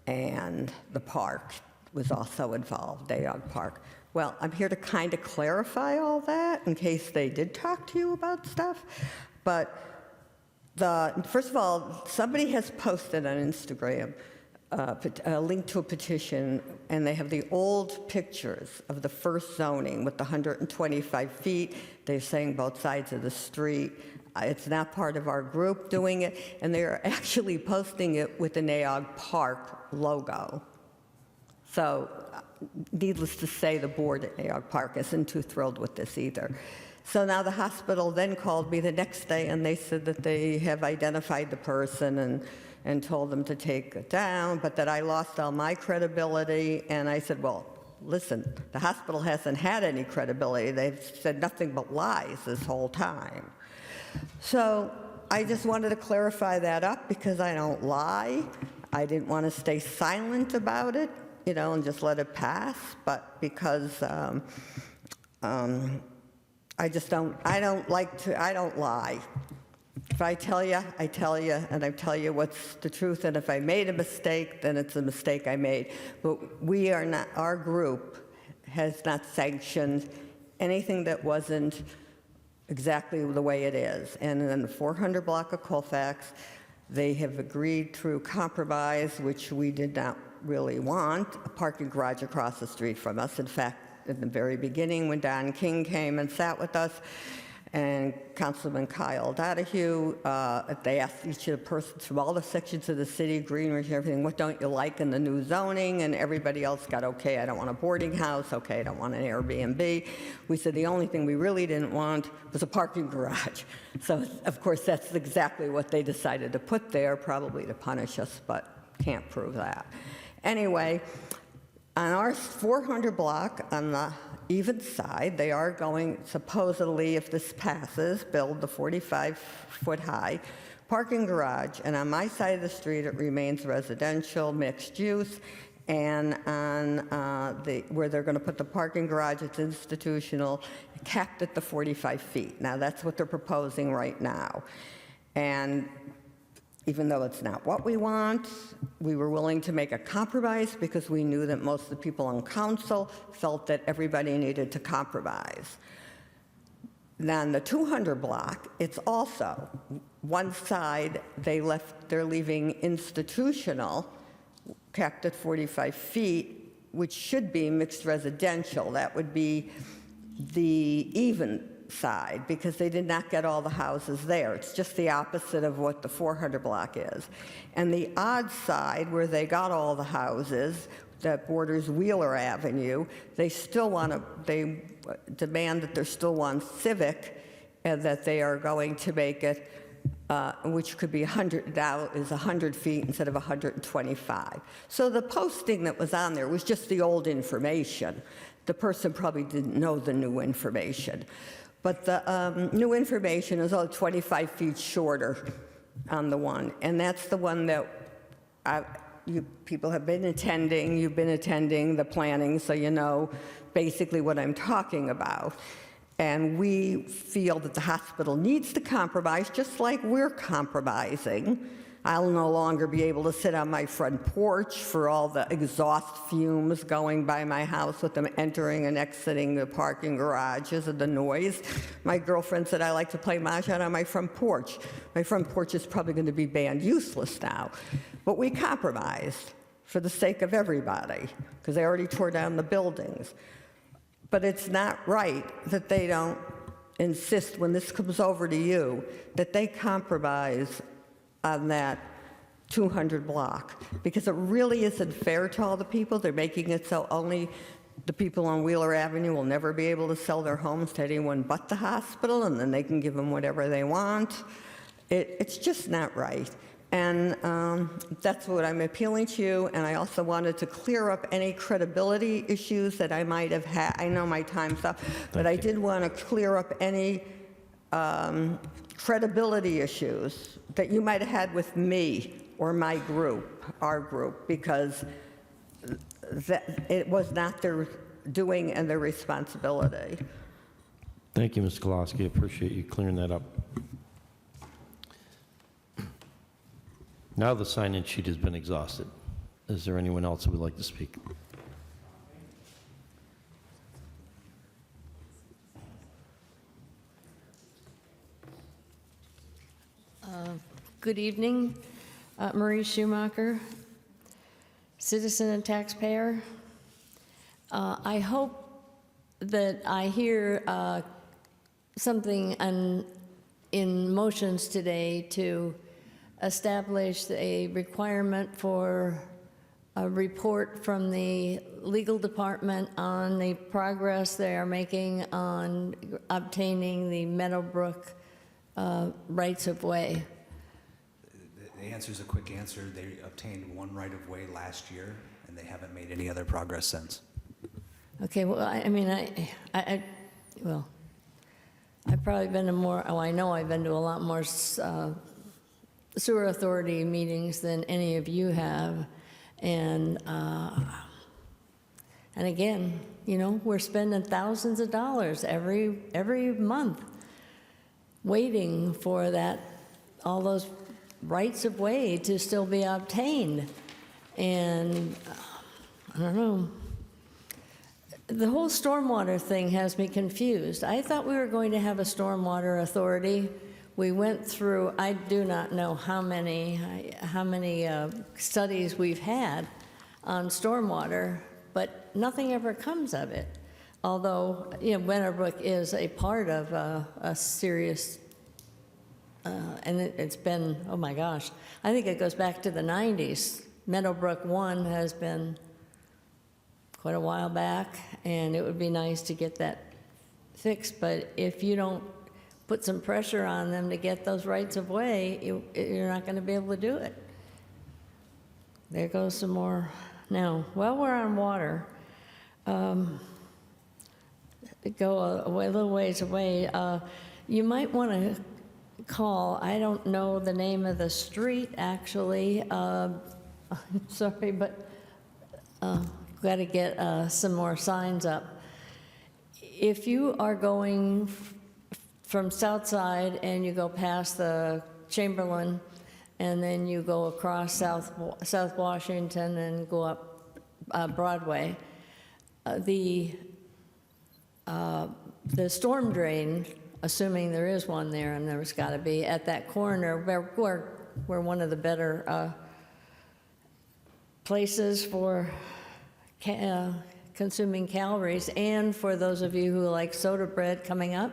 and the park was also involved, Dayog Park. Well, I'm here to kind of clarify all that in case they did talk to you about stuff. But first of all, somebody has posted on Instagram a link to a petition, and they have the old pictures of the first zoning with the 125 feet. They're saying both sides of the street. It's not part of our group doing it, and they're actually posting it with the Dayog Park logo. So, needless to say, the board at Dayog Park isn't too thrilled with this either. So now the hospital then called me the next day, and they said that they have identified the person and told them to take it down, but that I lost all my credibility. And I said, well, listen, the hospital hasn't had any credibility. They've said nothing but lies this whole time. So I just wanted to clarify that up because I don't lie. I didn't want to stay silent about it, and just let it pass, but because I don't lie. If I tell you, and I tell you what's the truth, and if I made a mistake, then it's a mistake I made. But our group has not sanctioned anything that wasn't exactly the way it is. And in the 400 block of Colfax, they have agreed through compromise, which we did not really want, a parking garage across the street from us. In fact, in the very beginning, when Don King came and sat with us, and Councilman Kyle Donahue. They asked each of the persons from all the sections of the city, Greenwich and everything, what don't you like in the new zoning? And everybody else got, okay, I don't want a boarding house, okay, I don't want an Airbnb. We said the only thing we really didn't want was a parking garage. So, of course, that's exactly what they decided to put there, probably to punish us, but can't prove that. Anyway, on our 400 block, on the even side, they are going, supposedly, if this passes, build the 45-foot-high parking garage. And on my side of the street, it remains residential, mixed use. And on where they're going to put the parking garage, it's institutional, capped at the 45 feet. Now, that's what they're proposing right now. And even though it's not what we want, we were willing to make a compromise because we knew that most of the people on council felt that everybody needed to compromise. Now, on the 200 block, it's also one side they're leaving institutional, capped at 45 feet, which should be mixed residential. That would be the even side, because they did not get all the houses there. It's just the opposite of what the 400 block is. And the odd side, where they got all the houses, that borders Wheeler Avenue, they demand that there's still one Civic, and that they are going to make it, which could be 100 feet instead of 125. So the posting that was on there was just the old information. The person probably didn't know the new information. But the new information is only 25 feet shorter on the one. And that's the one that you people have been attending. You've been attending the planning, so you know basically what I'm talking about. And we feel that the hospital needs to compromise, just like we're compromising. I'll no longer be able to sit on my front porch for all the exhaust fumes going by my house with them entering and exiting the parking garages and the noise. My girlfriend said I like to play mahjong on my front porch. My front porch is probably going to be banned useless now. But we compromised for the sake of everybody, because they already tore down the buildings. But it's not right that they don't insist, when this comes over to you, that they compromise on that 200 block, because it really isn't fair to all the people. They're making it so only the people on Wheeler Avenue will never be able to sell their homes to anyone but the hospital, and then they can give them whatever they want. It's just not right. And that's what I'm appealing to you. And I also wanted to clear up any credibility issues that I might have had. I know my time's up, but I did want to clear up any credibility issues that you might have had with me or my group, our group, because it was not their doing and their responsibility. Thank you, Ms. Kolosky. I appreciate you clearing that up. Now the sign-in sheet has been exhausted. Is there anyone else who would like to speak? Good evening. Marie Schumacher, citizen and taxpayer. I hope that I hear something in motions today to establish a requirement for a report from the legal department on the progress they are making on obtaining the Meadowbrook rights-of-way. The answer is a quick answer. They obtained one right-of-way last year, and they haven't made any other progress since. Okay, well, well, I've probably been to more, I know I've been to a lot more sewer authority meetings than any of you have. And again, you know, we're spending thousands of dollars every month waiting for all those rights of way to still be obtained. And I don't know. The whole stormwater thing has me confused. I thought we were going to have a stormwater authority. We went through, I do not know how many studies we've had on stormwater, but nothing ever comes of it. although, Meadowbrook is a part of a serious, and it's been, oh my gosh, I think it goes back to the 90s. Meadowbrook 1 has been quite a while back, and it would be nice to get that fixed, but if you don't put some pressure on them to get those rights of way, you're not going to be able to do it. There goes some more. Now, while we're on water, go a little ways away, you might want to call, I don't know the name of the street, actually. I'm sorry, but got to get some more signs up. If you are going from South Side and you go past the Chamberlain, and then you go across South Washington and go up Broadway, the storm drain, assuming there is one there, and there's got to be, at that corner, where one of the better places for consuming calories, and for those of you who like soda bread coming up,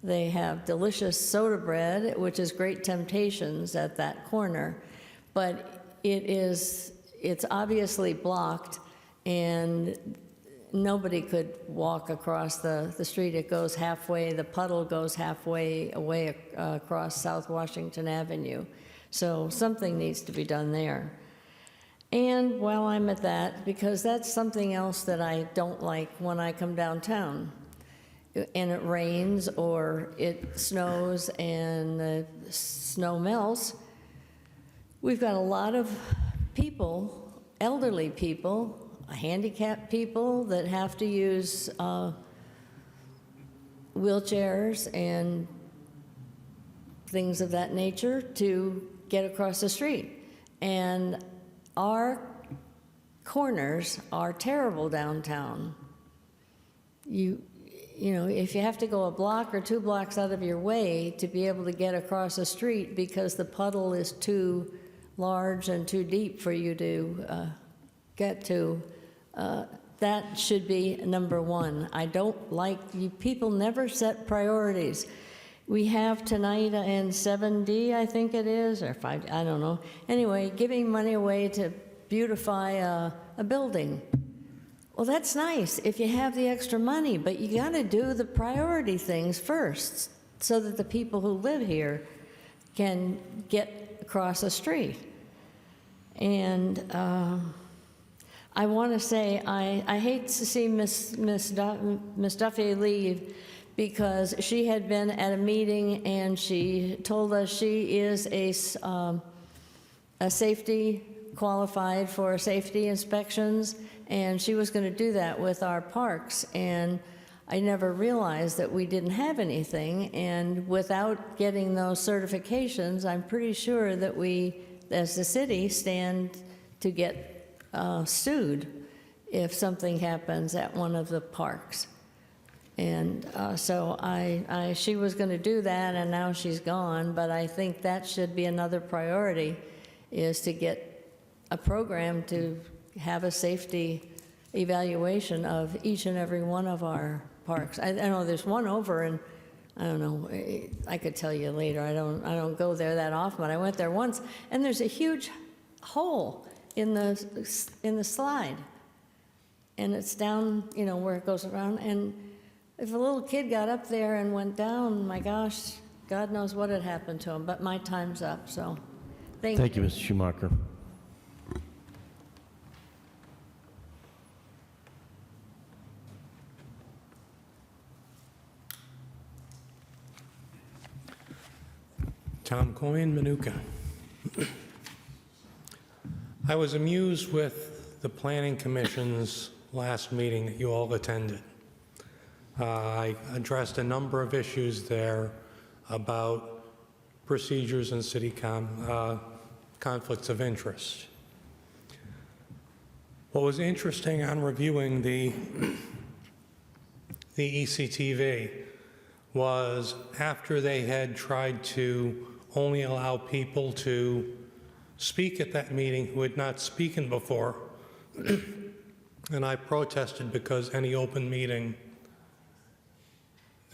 they have delicious soda bread, which is Great Temptations at that corner, but it's obviously blocked, and nobody could walk across the street. It goes halfway, the puddle goes halfway away across South Washington Avenue. So something needs to be done there. And while I'm at that, because that's something else that I don't like when I come downtown, and it rains or it snows and the snow melts, we've got a lot of people, elderly people, handicapped people that have to use wheelchairs and things of that nature to get across the street. And our corners are terrible downtown. You know, if you have to go a block or 2 blocks out of your way to be able to get across a street because the puddle is too large and too deep for you to get to, that should be number one. I don't like, you people never set priorities. We have tonight in 7D, I think it is, or 5, I don't know. Anyway, giving money away to beautify a building. Well, that's nice if you have the extra money, but you got to do the priority things first so that the people who live here can get across the street. And I want to say I hate to see Miss Duffy leave, because she had been at a meeting and she told us she is a safety, qualified for safety inspections, and she was going to do that with our parks. And I never realized that we didn't have anything, and without getting those certifications, I'm pretty sure that we, as the city, stand to get sued if something happens at one of the parks. And so she was going to do that, and now she's gone, but I think that should be another priority, is to get a program to have a safety evaluation of each and every one of our parks. I know there's one over, and I don't know, I could tell you later. I don't go there that often, but I went there once, and there's a huge hole in the slide, and it's down, you know, where it goes around. And if a little kid got up there and went down, my gosh, God knows what had happened to him. But my time's up, so thank you. Thank you, Mr. Schumacher. Tom Coyne, Manuka. I was amused with the Planning Commission's last meeting that you all attended. I addressed a number of issues there about procedures and city conflicts of interest. What was interesting on reviewing the ECTV was, after they had tried to only allow people to speak at that meeting who had not spoken before, and I protested because any open meeting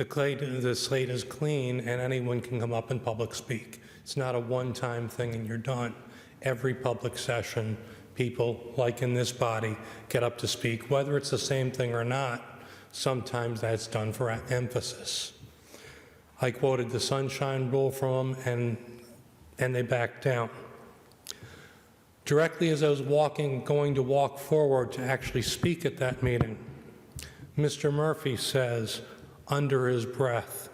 The slate is clean, and anyone can come up and public speak. It's not a one-time thing and you're done. Every public session, people, like in this body, get up to speak. Whether it's the same thing or not, sometimes that's done for emphasis. I quoted the sunshine rule from them, and they backed down. Directly as I was going to walk forward to actually speak at that meeting, Mr. Murphy says, under his breath,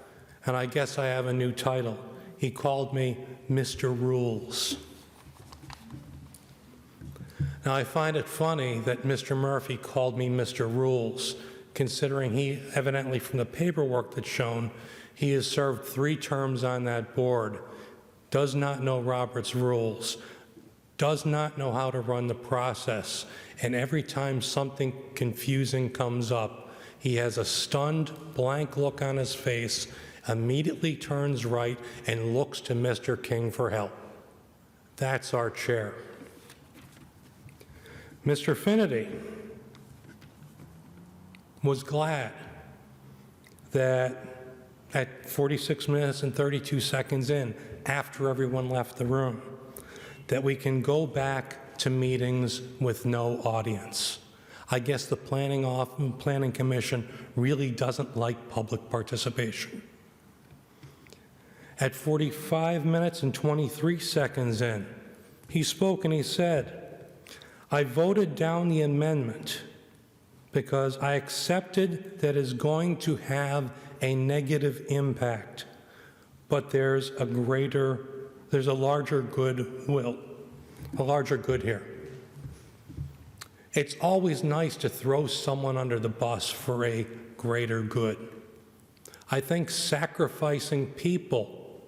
and I guess I have a new title, he called me Mr. Rules. Now, I find it funny that Mr. Murphy called me Mr. Rules, considering he, evidently from the paperwork that's shown, he has served 3 terms on that board, does not know Robert's rules, does not know how to run the process, and every time something confusing comes up, he has a stunned, blank look on his face, immediately turns right, and looks to Mr. King for help. That's our chair. Mr. Finity was glad that at 46 minutes and 32 seconds in, after everyone left the room, that we can go back to meetings with no audience. I guess the Planning Commission really doesn't like public participation. At 45 minutes and 23 seconds in, he spoke and he said, I voted down the amendment because I accepted that it's going to have a negative impact, but there's a larger good here. It's always nice to throw someone under the bus for a greater good. I think sacrificing people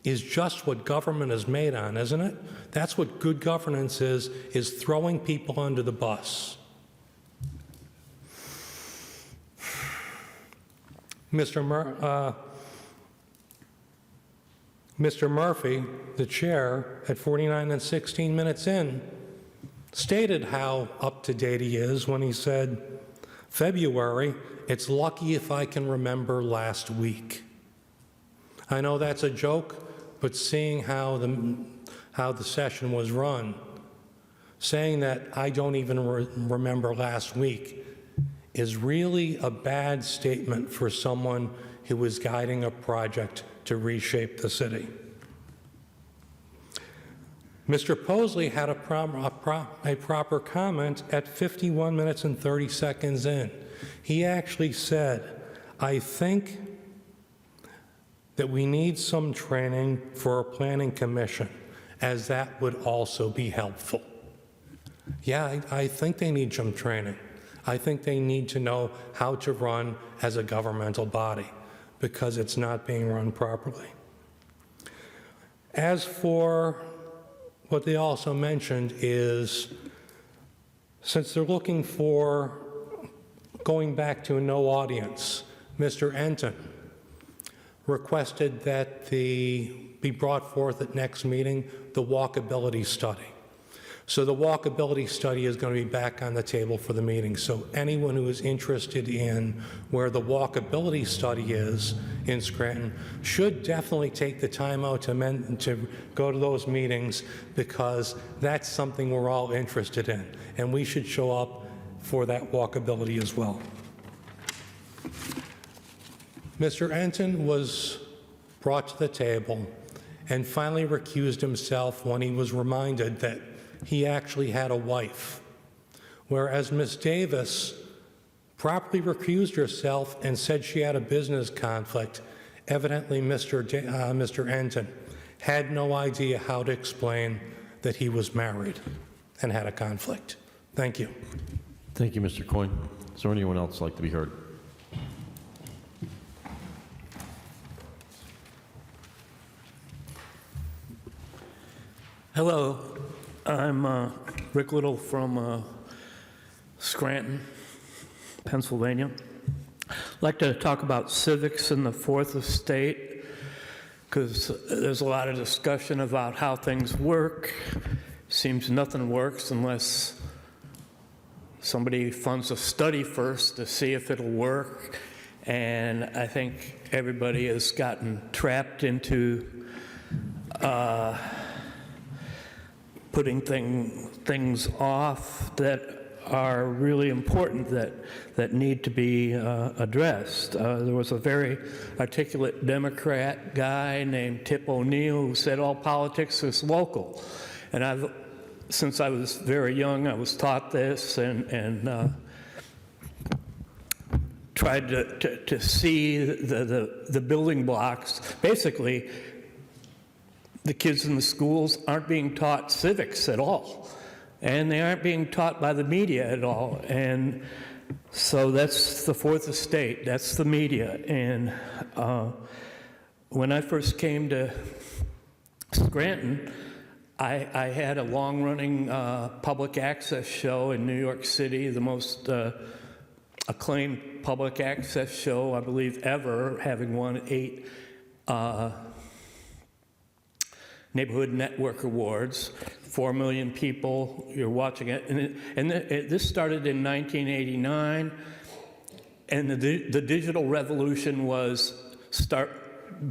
is just what government is made on, isn't it? That's what good governance is throwing people under the bus. Mr. Murphy, the chair, at 49 and 16 minutes in, stated how up-to-date he is when he said, February, it's lucky if I can remember last week. I know that's a joke, but seeing how the session was run, saying that I don't even remember last week is really a bad statement for someone who was guiding a project to reshape the city. Mr. Posley had a proper comment at 51 minutes and 30 seconds in. He actually said, I think that we need some training for a planning commission, as that would also be helpful. Yeah, I think they need some training. I think they need to know how to run as a governmental body, because it's not being run properly. As for what they also mentioned is, since they're looking for going back to a no audience, Mr. Enton requested that be brought forth at next meeting the walkability study. So the walkability study is going to be back on the table for the meeting. So anyone who is interested in where the walkability study is in Scranton should definitely take the time out to go to those meetings, because that's something we're all interested in, and we should show up for that walkability as well. Mr. Enton was brought to the table and finally recused himself when he was reminded that he actually had a wife, whereas Ms. Davis properly recused herself and said she had a business conflict. Evidently, Mr. Enton had no idea how to explain that he was married and had a conflict. Thank you. Thank you, Mr. Coyne. Is there anyone else like to be heard? Hello, I'm Rick Little from Scranton, Pennsylvania. I'd like to talk about civics in the Fourth Estate, because there's a lot of discussion about how things work. Seems nothing works unless somebody funds a study first to see if it'll work, And I think everybody has gotten trapped into putting things off that are really important that need to be addressed. There was a very articulate Democrat guy named Tip O'Neill who said all politics is local. And since I was very young, I was taught this and tried to see the building blocks. Basically, the kids in the schools aren't being taught civics at all. And they aren't being taught by the media at all. And so that's the fourth estate, that's the media. And when I first came to Scranton, I had a long-running public access show in New York City, the most acclaimed public access show, I believe, ever, having won 8 Neighborhood Network Awards. 4 million people, you're watching it. And this started in 1989, and the digital revolution was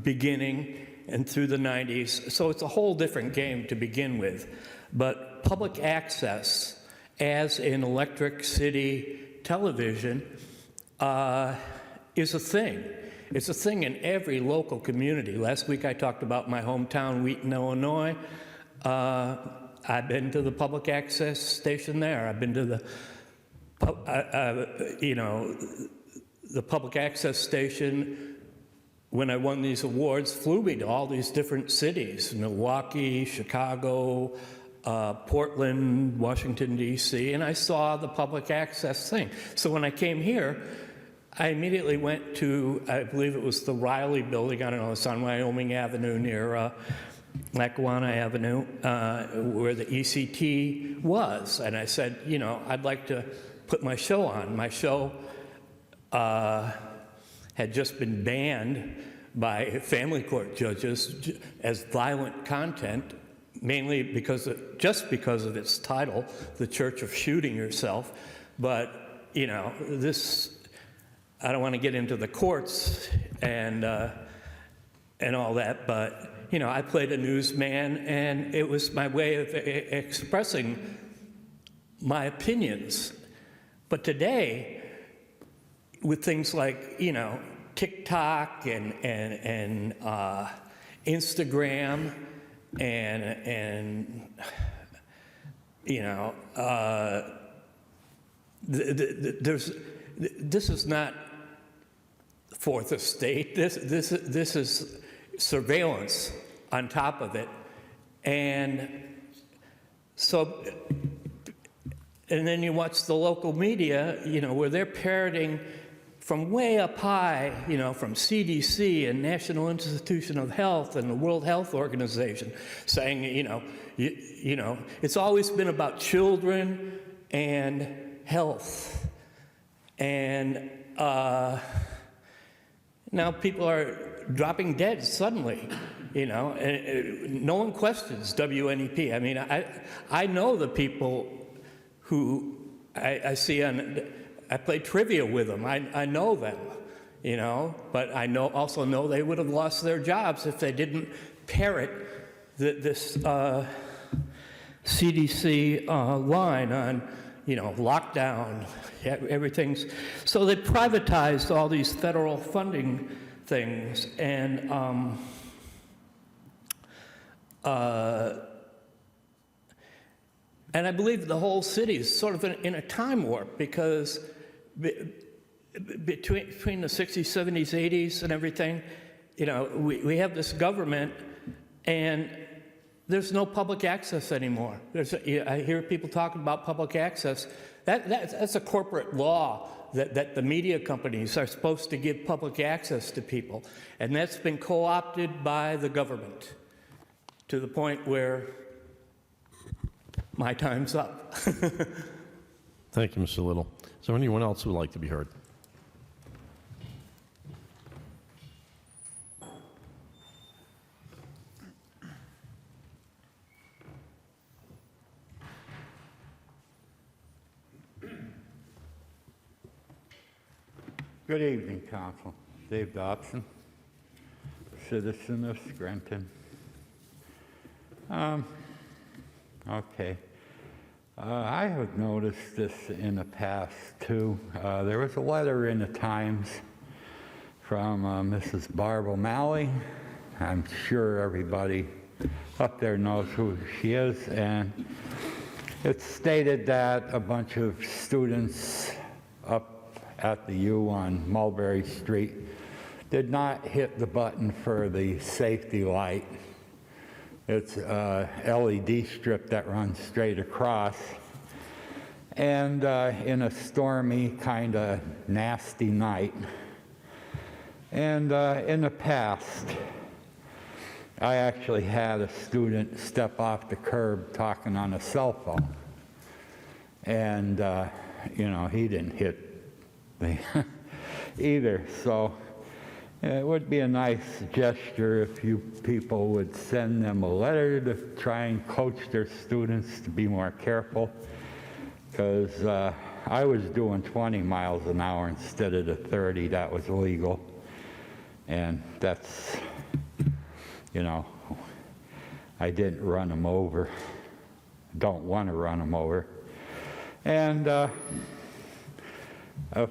beginning and through the 90s. So it's a whole different game to begin with. But public access, as in Electric City television, is a thing. It's a thing in every local community. Last week I talked about my hometown, Wheaton, Illinois. I've been to the public access station there. I've been to the public access station when I won these awards flew me to all these different cities, Milwaukee, Chicago, Portland, Washington, D.C., and I saw the public access thing. So when I came here, I immediately went to, I believe it was the Riley Building, I don't know, it's on Wyoming Avenue near Lackawanna Avenue, where the ECT was. And I said, you know, I'd like to put my show on. My show had just been banned by family court judges as violent content, mainly just because of its title, The Church of Shooting Yourself. But, you know, I don't want to get into the courts and all that, but, you know, I played a newsman, and it was my way of expressing my opinions. But today, with things like, you know, TikTok and Instagram and you know, this is not fourth estate. This is surveillance on top of it, and so. And then you watch the local media, you know, where they're parroting from way up high, you know, from CDC and National Institute of Health and the World Health Organization, saying, you know, it's always been about children and health. And now people are dropping dead suddenly, you know, and no one questions WNEP. I mean, I know the people who I see I play trivia with them. I know them, you know, but I also know they would have lost their jobs if they didn't parrot this CDC line on, you know, lockdown, everything's. So they privatized all these federal funding things, and I believe the whole city is sort of in a time warp, because between the 60s, 70s, 80s, and everything, you know, we have this government, and there's no public access anymore. I hear people talking about public access. That's a corporate law that the media companies are supposed to give public access to people, and that's been co-opted by the government to the point where my time's up. Thank you, Mr. Little. Is there anyone else who would like to be heard? Good evening, Council. Dave Dobson, citizen of Scranton. Okay. I have noticed this in the past, too. There was a letter in the Times from Mrs. Barb O'Malley. I'm sure everybody up there knows who she is, and it stated that a bunch of students up at the U on Mulberry Street did not hit the button for the safety light. It's a LED strip that runs straight across. And in a stormy, kind of nasty night. And in the past, I actually had a student step off the curb talking on a cell phone. And, you know, he didn't hit me either. So it would be a nice gesture if you people would send them a letter to try and coach their students to be more careful. Because I was doing 20 miles an hour instead of the 30 that was legal. And that's, you know, I didn't run them over. Don't want to run them over. And a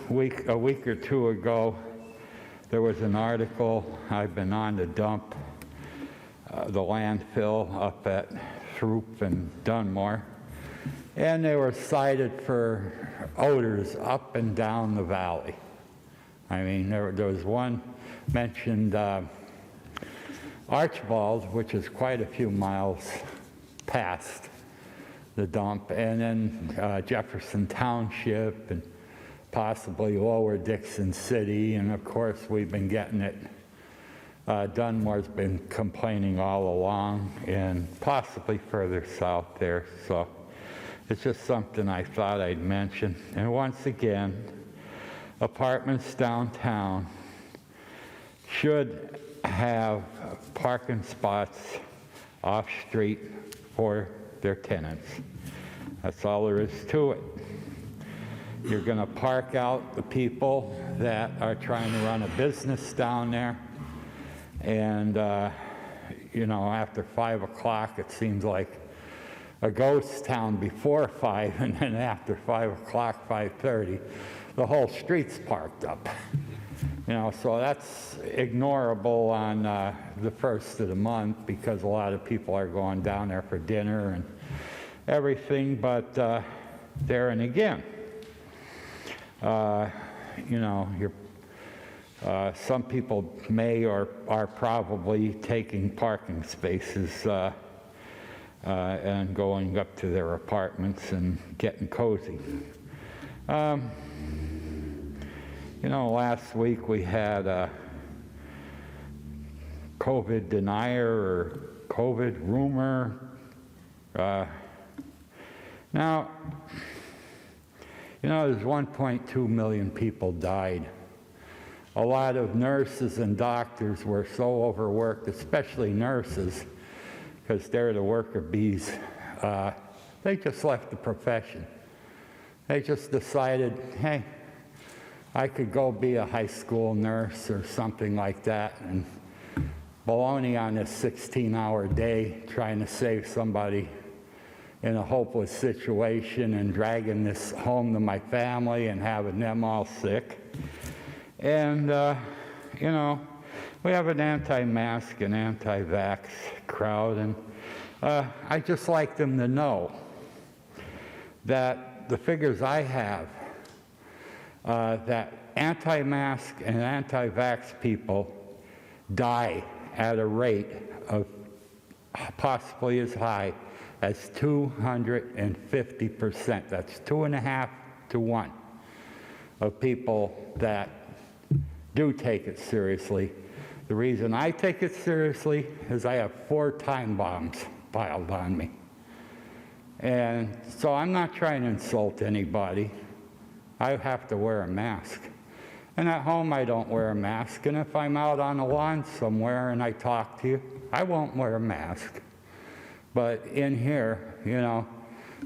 week or two ago, there was an article. I've been on the dump, the landfill up at Throop and Dunmore, and they were cited for odors up and down the valley. I mean, there was one mentioned Archibald, which is quite a few miles past the dump, and then Jefferson Township, and possibly Lower Dixon City, and of course we've been getting it. Dunmore's been complaining all along, and possibly further south there, so it's just something I thought I'd mention. And once again, apartments downtown should have parking spots off-street for their tenants. That's all there is to it. You're going to park out the people that are trying to run a business down there. And, you know, after 5 o'clock, it seems like a ghost town before 5, and then after 5 o'clock, 5:30, the whole street's parked up. You know, so that's ignorable on the first of the month because a lot of people are going down there for dinner and everything, but there and again, you know, some people may or are probably taking parking spaces and going up to their apartments and getting cozy. You know, last week we had a COVID denier or COVID rumor. Now, you know, there's 1.2 million people died. A lot of nurses and doctors were so overworked, especially nurses, because they're the worker bees. They just left the profession. They just decided, hey, I could go be a high school nurse or something like that and baloney on this 16-hour day trying to save somebody in a hopeless situation and dragging this home to my family and having them all sick. And, you know, we have an anti-mask and anti-vax crowd, and I just like them to know that the figures I have, that anti-mask and anti-vax people die at a rate of possibly as high as 250%. That's 2.5 to 1 of people that do take it seriously. The reason I take it seriously is I have 4 time bombs piled on me. And so I'm not trying to insult anybody. I have to wear a mask. And at home, I don't wear a mask. And if I'm out on the lawn somewhere and I talk to you, I won't wear a mask. But in here, you know,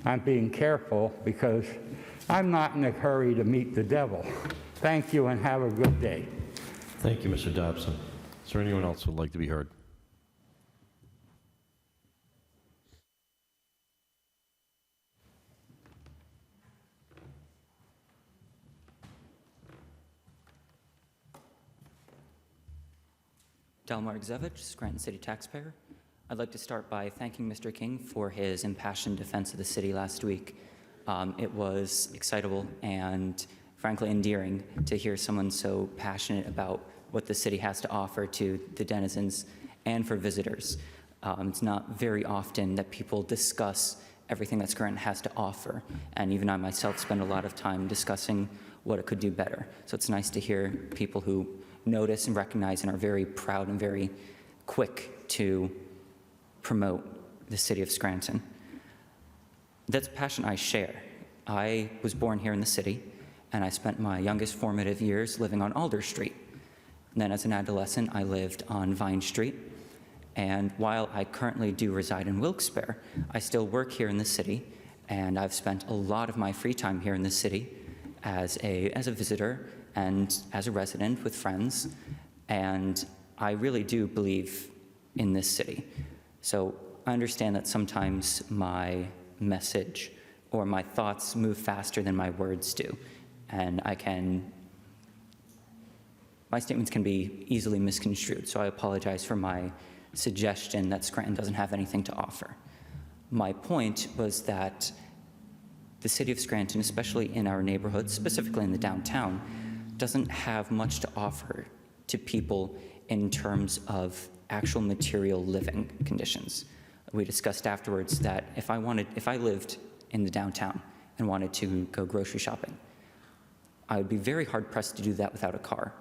I'm being careful because I'm not in a hurry to meet the devil. Thank you and have a good day. Thank you, Mr. Dobson. Is there anyone else who would like to be heard? Delmar Gzevich, Scranton City taxpayer. I'd like to start by thanking Mr. King for his impassioned defense of the city last week. It was excitable and frankly endearing to hear someone so passionate about what the city has to offer to the denizens and for visitors. It's not very often that people discuss everything that Scranton has to offer, and even I myself spend a lot of time discussing what it could do better. So it's nice to hear people who notice and recognize and are very proud and very quick to promote the city of Scranton. That's a passion I share. I was born here in the city, and I spent my youngest formative years living on Alder Street. And then as an adolescent, I lived on Vine Street. And while I currently do reside in Wilkes-Barre, I still work here in the city, and I've spent a lot of my free time here in the city as a visitor and as a resident with friends, and I really do believe in this city. So I understand that sometimes my message or my thoughts move faster than my words do, and my statements can be easily misconstrued, so I apologize for my suggestion that Scranton doesn't have anything to offer. My point was that the city of Scranton, especially in our neighborhoods, specifically in the downtown, doesn't have much to offer to people in terms of actual material living conditions. We discussed afterwards that if I lived in the downtown and wanted to go grocery shopping, I would be very hard pressed to do that without a car.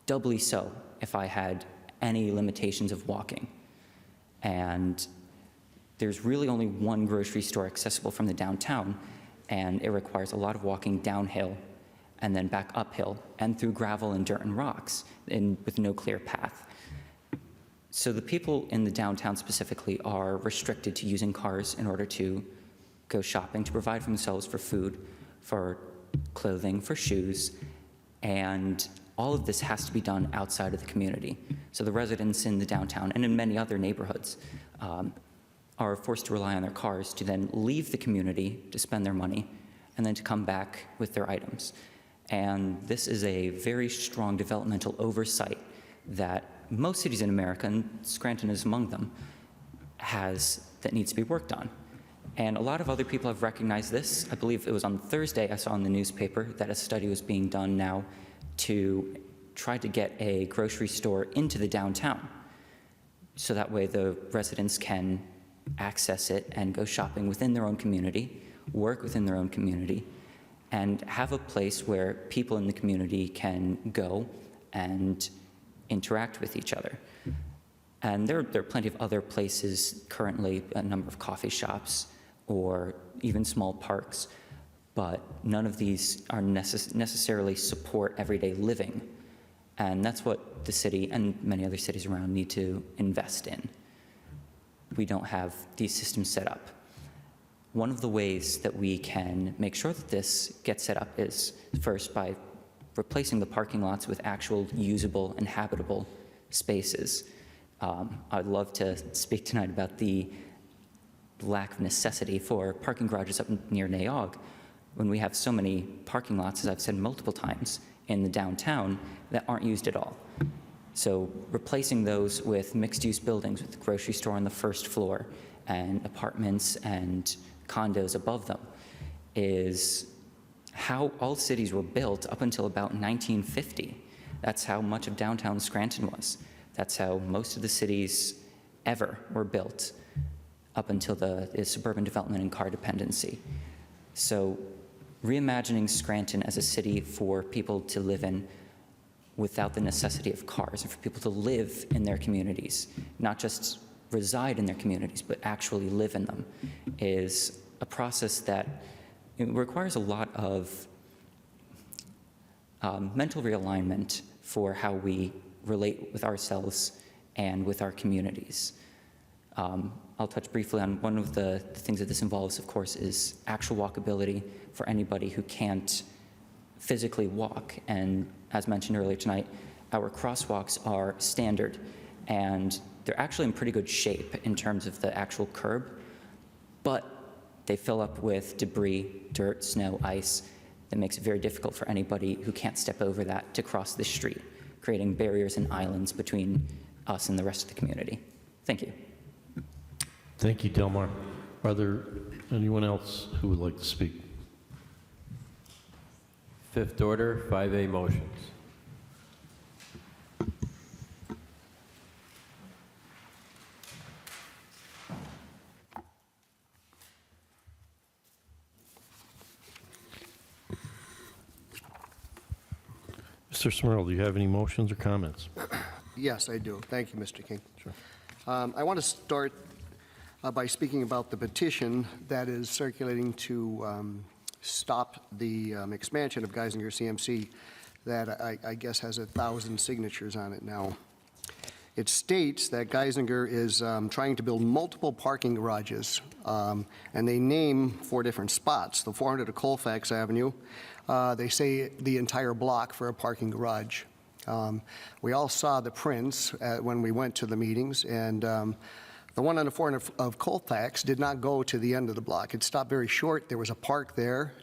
Doubly so if I had any limitations of walking. And there's really only one grocery store accessible from the downtown, and it requires a lot of walking downhill and then back uphill and through gravel and dirt and rocks with no clear path. So the people in the downtown specifically are restricted to using cars in order to go shopping, to provide for themselves for food, for clothing, for shoes, and all of this has to be done outside of the community. So the residents in the downtown and in many other neighborhoods are forced to rely on their cars to then leave the community to spend their money and then to come back with their items. And this is a very strong developmental oversight that most cities in America, and Scranton is among them, that needs to be worked on. And a lot of other people have recognized this. I believe it was on Thursday I saw in the newspaper that a study was being done now to try to get a grocery store into the downtown, so that way the residents can access it and go shopping within their own community, work within their own community, and have a place where people in the community can go and interact with each other. And there are plenty of other places currently, a number of coffee shops or even small parks, but none of these are necessarily support everyday living. And that's what the city and many other cities around need to invest in. We don't have these systems set up. One of the ways that we can make sure that this gets set up is first by replacing the parking lots with actual usable and habitable spaces. I'd love to speak tonight about the lack of necessity for parking garages up near Naog, when we have so many parking lots, as I've said multiple times, in the downtown that aren't used at all. So replacing those with mixed-use buildings with the grocery store on the first floor and apartments and condos above them is how all cities were built up until about 1950. That's how much of downtown Scranton was. That's how most of the cities ever were built up until the suburban development and car dependency. So reimagining Scranton as a city for people to live in without the necessity of cars, and for people to live in their communities, not just reside in their communities, but actually live in them, is a process that requires a lot of mental realignment for how we relate with ourselves and with our communities. I'll touch briefly on one of the things that this involves, of course, is actual walkability for anybody who can't physically walk. And as mentioned earlier tonight, our crosswalks are standard, and they're actually in pretty good shape in terms of the actual curb, but they fill up with debris, dirt, snow, ice, that makes it very difficult for anybody who can't step over that to cross the street, creating barriers and islands between us and the rest of the community. Thank you. Thank you, Delmar. Are there anyone else who would like to speak? Fifth order, 5A motions. Mr. Smurl, do you have any motions or comments? Yes, I do. Thank you, Mr. King. Sure. I want to start by speaking about the petition that is circulating to stop the expansion of Geisinger CMC that I guess has 1,000 signatures on it now. It states that Geisinger is trying to build multiple parking garages, and they name 4 different spots. The 400 of Colfax Avenue, they say the entire block for a parking garage. We all saw the prints when we went to the meetings, and the one on the 400 of Colfax did not go to the end of the block. It stopped very short. There was a park there,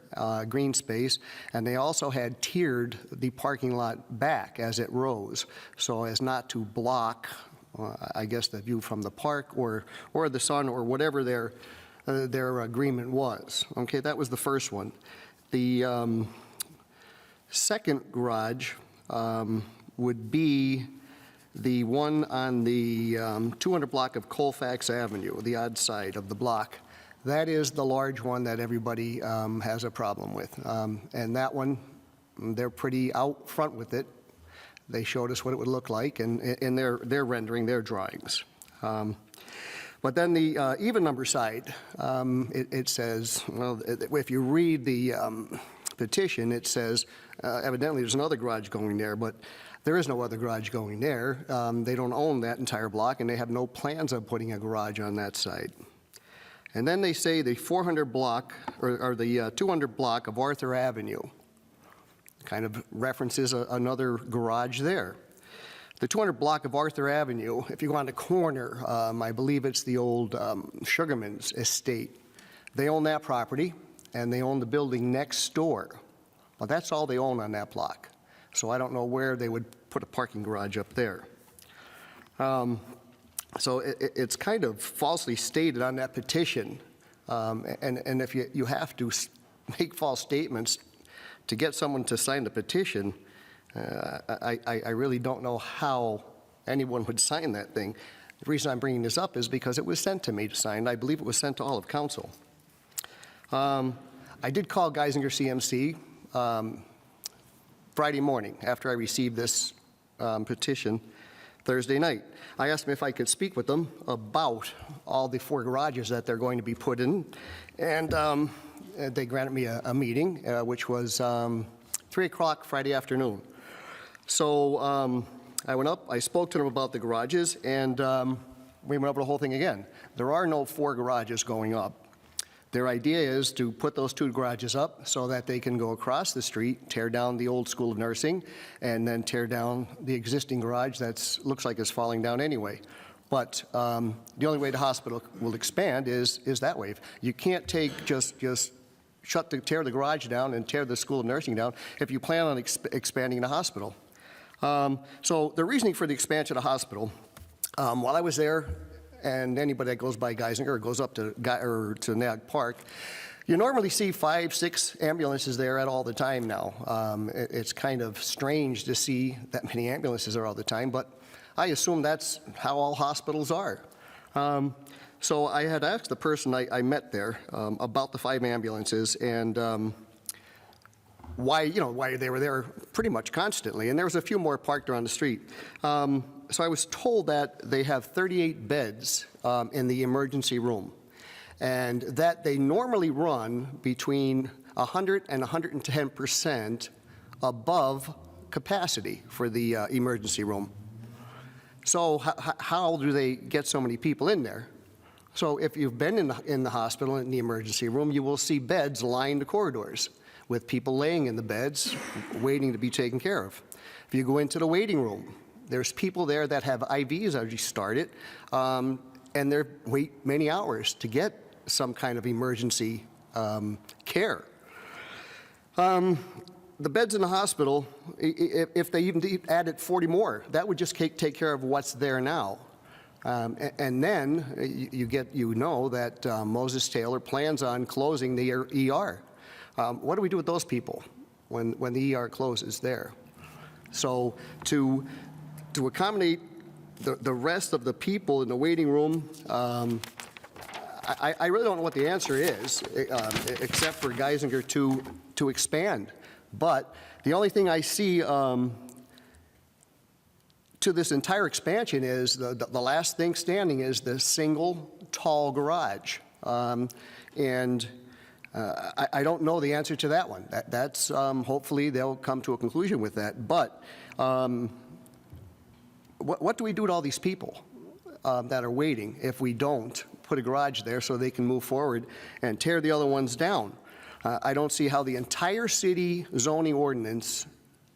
green space, and they also had tiered the parking lot back as it rose, so as not to block, I guess, the view from the park or the sun or whatever their agreement was. Okay, that was the first one. The second garage would be the one on the 200 block of Colfax Avenue, the odd side of the block. That is the large one that everybody has a problem with. And that one, they're pretty out front with it. They showed us what it would look like in their rendering, their drawings. But then the even number side, it says, well, if you read the petition, it says, evidently there's another garage going there, but there is no other garage going there. They don't own that entire block, and they have no plans of putting a garage on that side. And then they say the 400 block, or the 200 block of Arthur Avenue, kind of references another garage there. The 200 block of Arthur Avenue, if you go on the corner, I believe it's the old Sugarman's estate. They own that property, and they own the building next door. Well, that's all they own on that block. So I don't know where they would put a parking garage up there. So it's kind of falsely stated on that petition. And if you have to make false statements to get someone to sign the petition, I really don't know how anyone would sign that thing. The reason I'm bringing this up is because it was sent to me to sign. I believe it was sent to all of council. I did call Geisinger CMC Friday morning after I received this petition Thursday night. I asked them if I could speak with them about all the 4 garages that they're going to be put in, and they granted me a meeting, which was 3 o'clock Friday afternoon. So I went up, I spoke to them about the garages, and we went over the whole thing again. There are no 4 garages going up. Their idea is to put those 2 garages up so that they can go across the street, tear down the old School of Nursing, and then tear down the existing garage that looks like it's falling down anyway. But the only way the hospital will expand is that way. You can't take just tear the garage down and tear the School of Nursing down if you plan on expanding the hospital. So the reasoning for the expansion of the hospital, while I was there, and anybody that goes by Geisinger or goes up to Nag Park, you normally see 5, 6 ambulances there at all the time now. It's kind of strange to see that many ambulances there all the time, but I assume that's how all hospitals are. So I had asked the person I met there about the 5 ambulances and why they were there pretty much constantly, and there was a few more parked around the street. So I was told that they have 38 beds in the emergency room, and that they normally run between 100 and 110% above capacity for the emergency room. So how do they get so many people in there? So if you've been in the hospital, in the emergency room, you will see beds line the corridors. with people laying in the beds waiting to be taken care of. If you go into the waiting room, there's people there that have IVs already started, and they wait many hours to get some kind of emergency care. The beds in the hospital, if they even added 40 more, that would just take care of what's there now. And then you know that Moses Taylor plans on closing the ER. What do we do with those people when the ER closes there? So to accommodate the rest of the people in the waiting room, I really don't know what the answer is, except for Geisinger to expand. But the only thing I see to this entire expansion is the last thing standing is the single tall garage. And I don't know the answer to that one. That's hopefully they'll come to a conclusion with that. But what do we do to all these people that are waiting if we don't put a garage there so they can move forward and tear the other ones down? I don't see how the entire city zoning ordinance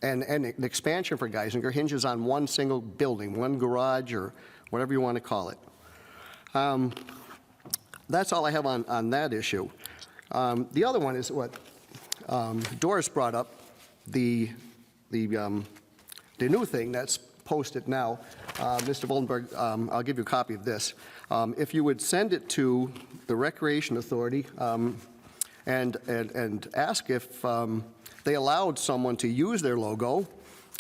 and the expansion for Geisinger hinges on one single building, one garage, or whatever you want to call it. That's all I have on that issue. The other one is what Doris brought up, the new thing that's posted now. Mr. Voldenberg, I'll give you a copy of this. If you would send it to the Recreation Authority and ask if they allowed someone to use their logo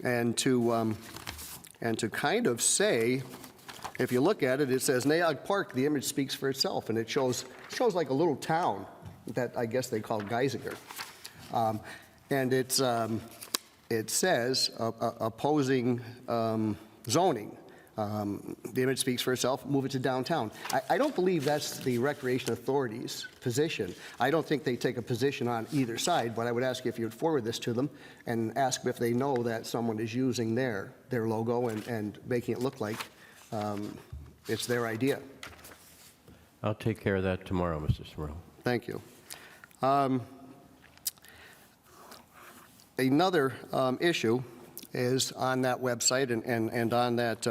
and to kind of say, if you look at it, it says Naog Park, the image speaks for itself, and it shows like a little town that I guess they call Geisinger. And it says opposing zoning. The image speaks for itself, move it to downtown. I don't believe that's the Recreation Authority's position. I don't think they take a position on either side, but I would ask if you would forward this to them and ask if they know that someone is using their logo and making it look like it's their idea. I'll take care of that tomorrow, Mr. Smurl. Thank you. Another issue is on that website and on that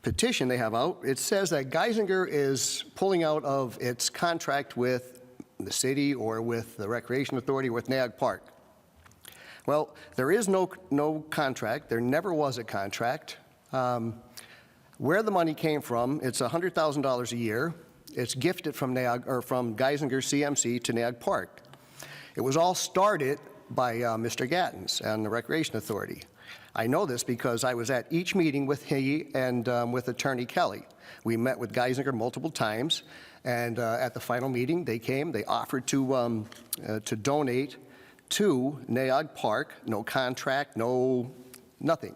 petition they have out. It says that Geisinger is pulling out of its contract with the city or with the Recreation Authority, with Naog Park. Well, there is no contract. There never was a contract. Where the money came from, it's $100,000 a year. It's gifted from from Geisinger CMC to Naog Park. It was all started by Mr. Gattens and the Recreation Authority. I know this because I was at each meeting with he and with Attorney Kelly. We met with Geisinger multiple times, and at the final meeting, they came. They offered to donate to Naog Park, no contract, nothing,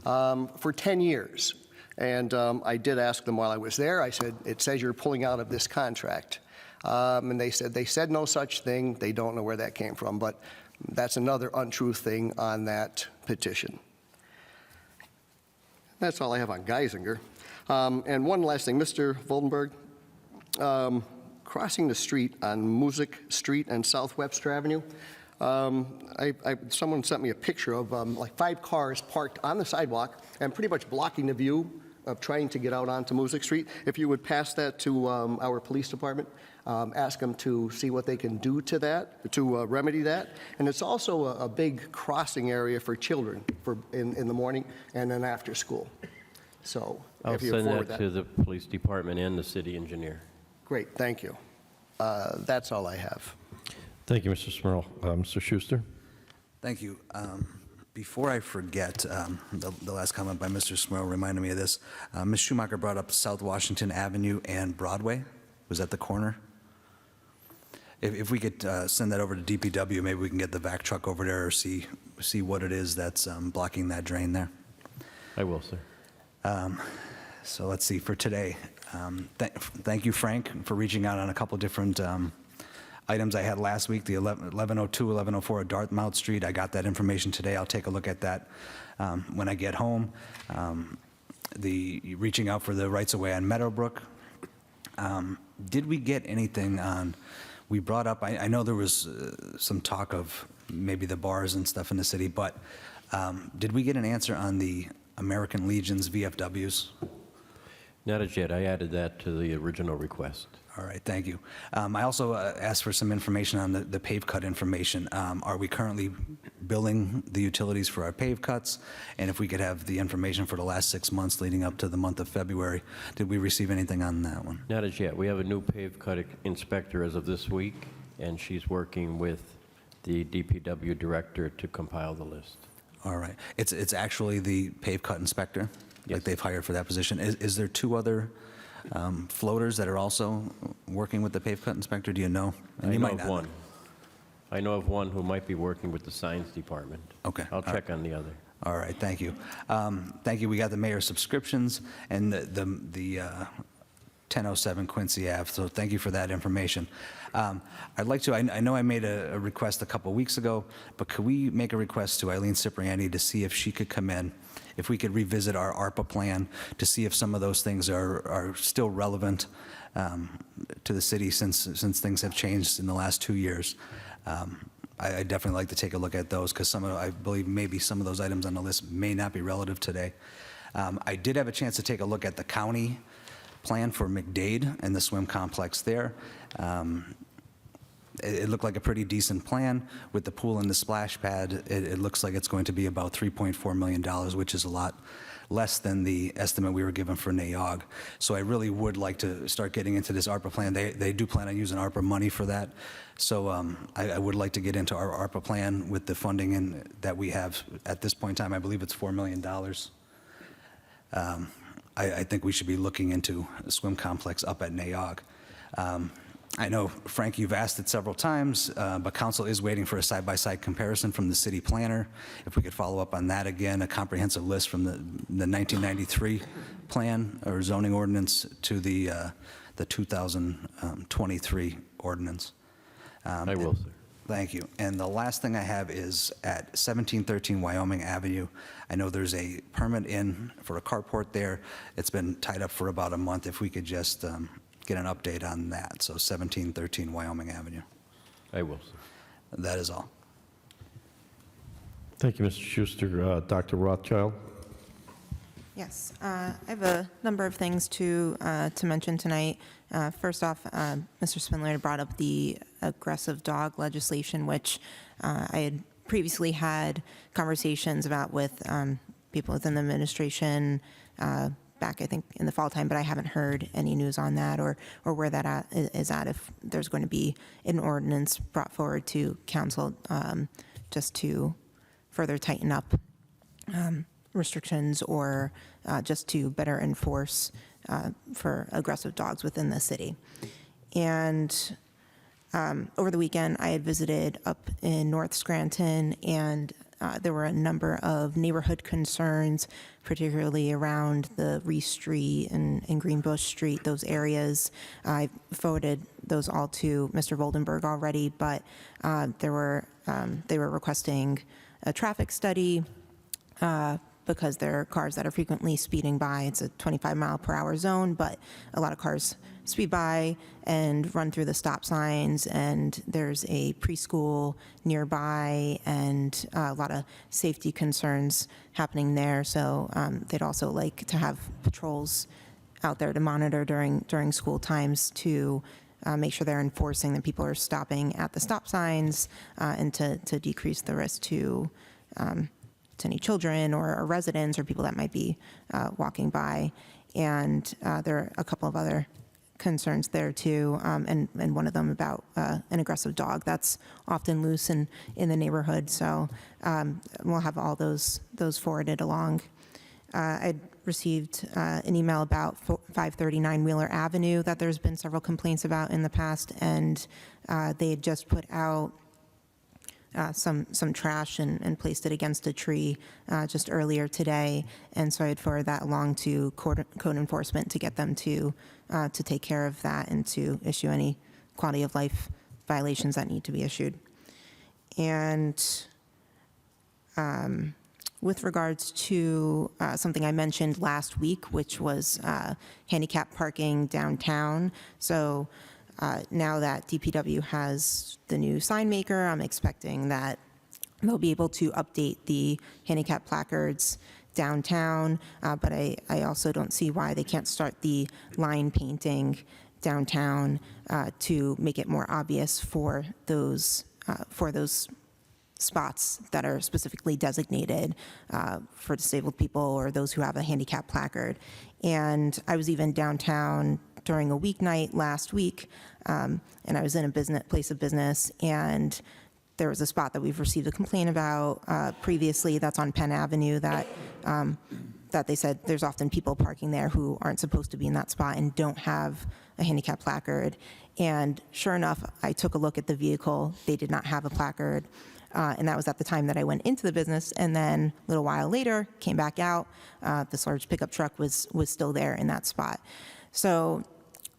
for 10 years. And I did ask them while I was there. I said, "It says you're pulling out of this contract," and they said no such thing. They don't know where that came from, but that's another untrue thing on that petition. That's all I have on Geisinger. And one last thing, Mr. Voldenberg, crossing the street on Music Street and South Webster Avenue, someone sent me a picture of like 5 cars parked on the sidewalk and pretty much blocking the view of trying to get out onto Music Street. If you would pass that to our police department, ask them to see what they can do to that, to remedy that. And it's also a big crossing area for children in the morning and then after school. So I'll if you send forward that to the police department and the city engineer. Great, thank you. That's all I have. Thank you, Mr. Smurl. Mr. Schuster? Thank you. Before I forget, the last comment by Mr. Smurl reminded me of this. Ms. Schumacher brought up South Washington Avenue and Broadway. Was that the corner? If we could send that over to DPW, maybe we can get the vac truck over there or see what it is that's blocking that drain there. I will, sir. So let's see, for today, thank you, Frank, for reaching out on a couple different items I had last week, the 1102, 1104 at Dartmouth Street. I got that information today. I'll take a look at that when I get home. The reaching out for the rights-of-way on Meadowbrook. Did we get anything on we brought up, I know there was some talk of maybe the bars and stuff in the city, but did we get an answer on the American Legion's VFWs? Not as yet. I added that to the original request. All right, thank you. I also asked for some information on the pave cut information. Are we currently billing the utilities for our pave cuts? And if we could have the information for the last 6 months leading up to the month of February, did we receive anything on that one? Not as yet. We have a new pave cut inspector as of this week, and she's working with the DPW director to compile the list. All right. It's actually the pave cut inspector? Yes. Like they've hired for that position. Is there 2 other floaters that are also working with the pave cut inspector? Do you know? And I you know might of not one. I know of one who might be working with the signs department. Okay. I'll check on the other. All right, thank you. Thank you. We got the mayor's subscriptions and the 1007 Quincy Ave, so thank you for that information. I'd like to, I know I made a request a couple weeks ago, but could we make a request to Eileen Cipriani to see if she could come in, if we could revisit our ARPA plan to see if some of those things are still relevant to the city since things have changed in the last 2 years. I'd definitely like to take a look at those because I believe maybe some of those items on the list may not be relative today. I did have a chance to take a look at the county plan for McDade and the swim complex there. It looked like a pretty decent plan with the pool and the splash pad. It looks like it's going to be about $3.4 million, which is a lot less than the estimate we were given for NAOG. So I really would like to start getting into this ARPA plan. They do plan on using ARPA money for that. So I would like to get into our ARPA plan with the funding that we have at this point in time. I believe it's $4 million. I think we should be looking into a swim complex up at NAOG. I know, Frank, you've asked it several times, but council is waiting for a side-by-side comparison from the city planner. If we could follow up on that again, a comprehensive list from the 1993 plan or zoning ordinance to the 2023 ordinance. I will, sir. Thank you. And the last thing I have is at 1713 Wyoming Avenue. I know there's a permit in for a carport there. It's been tied up for about a month. If we could just get an update on that. So 1713 Wyoming Avenue. I will, sir. That is all. Thank you, Mr. Schuster. Dr. Rothchild? Yes, I have a number of things to mention tonight. First off, Mr. Spindler brought up the aggressive dog legislation, which I had previously had conversations about with people within the administration back, I think, in the fall time, but I haven't heard any news on that or where that is at, if there's going to be an ordinance brought forward to council just to further tighten up restrictions or just to better enforce for aggressive dogs within the city. And over the weekend, I had visited up in North Scranton, and there were a number of neighborhood concerns, particularly around the Reese Street and Greenbush Street, those areas. I forwarded those all to Mr. Voldenberg already, but they were requesting a traffic study because there are cars that are frequently speeding by. It's a 25-mile-per-hour zone, but a lot of cars speed by and run through the stop signs, and there's a preschool nearby and a lot of safety concerns happening there. So they'd also like to have patrols out there to monitor during school times to make sure they're enforcing that people are stopping at the stop signs and to decrease the risk to any children or residents or people that might be walking by. And there are a couple of other concerns there too, and one of them about an aggressive dog that's often loose in the neighborhood. So we'll have all those forwarded along. I'd received an email about 539 Wheeler Avenue that there's been several complaints about in the past, and they had just put out some trash and placed it against a tree just earlier today, and so I'd forward that along to code enforcement to get them to take care of that and to issue any quality of life violations that need to be issued. And with regards to something I mentioned last week, which was handicap parking downtown. So now that DPW has the new sign maker, I'm expecting that they'll be able to update the handicap placards downtown, but I also don't see why they can't start the line painting downtown to make it more obvious for those spots that are specifically designated for disabled people or those who have a handicap placard. And I was even downtown during a weeknight last week, and I was in a place of business, and there was a spot that we've received a complaint about previously that's on Penn Avenue that they said there's often people parking there who aren't supposed to be in that spot and don't have a handicap placard. And sure enough, I took a look at the vehicle. They did not have a placard. And that was at the time that I went into the business. And then a little while later, came back out. This large pickup truck was still there in that spot. So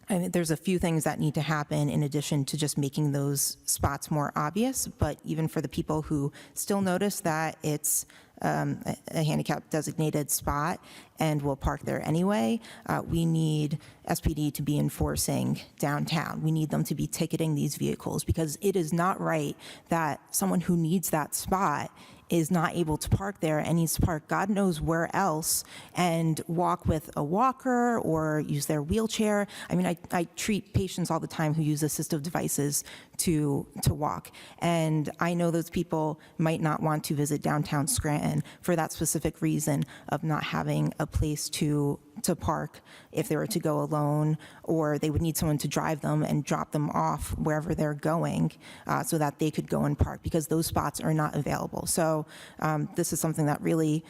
I mean, there's a few things that need to happen in addition to just making those spots more obvious. But even for the people who still notice that it's a handicap designated spot and will park there anyway, we need SPD to be enforcing downtown. We need them to be ticketing these vehicles, because it is not right that someone who needs that spot is not able to park there and needs to park God knows where else and walk with a walker or use their wheelchair. I mean, I treat patients all the time who use assistive devices to walk. And I know those people might not want to visit downtown Scranton for that specific reason of not having a place to park if they were to go alone, or they would need someone to drive them and drop them off wherever they're going so that they could go and park, because those spots are not available. So this is something that really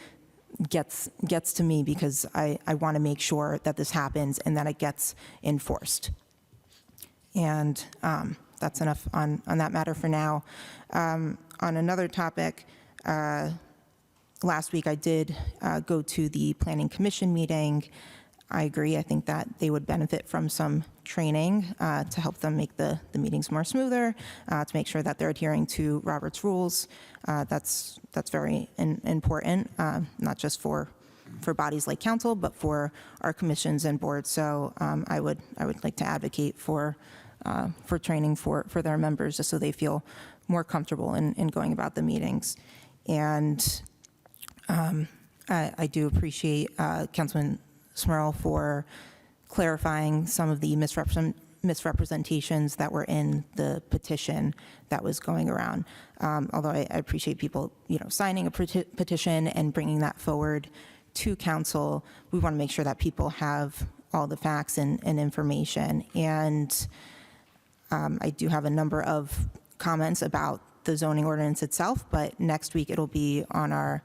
gets to me, because I want to make sure that this happens and that it gets enforced. And that's enough on that matter for now. On another topic, last week I did go to the Planning Commission meeting. I agree. I think that they would benefit from some training to help them make the meetings more smoother, to make sure that they're adhering to Robert's rules. That's very important, not just for bodies like council, but for our commissions and boards. So I would like to advocate for training for their members, just so they feel more comfortable in going about the meetings. And I do appreciate Councilman Smurl for clarifying some of the misrepresentations that were in the petition that was going around. Although I appreciate people, signing a petition and bringing that forward to council, we want to make sure that people have all the facts and information. And I do have a number of comments about the zoning ordinance itself, but next week it'll be on our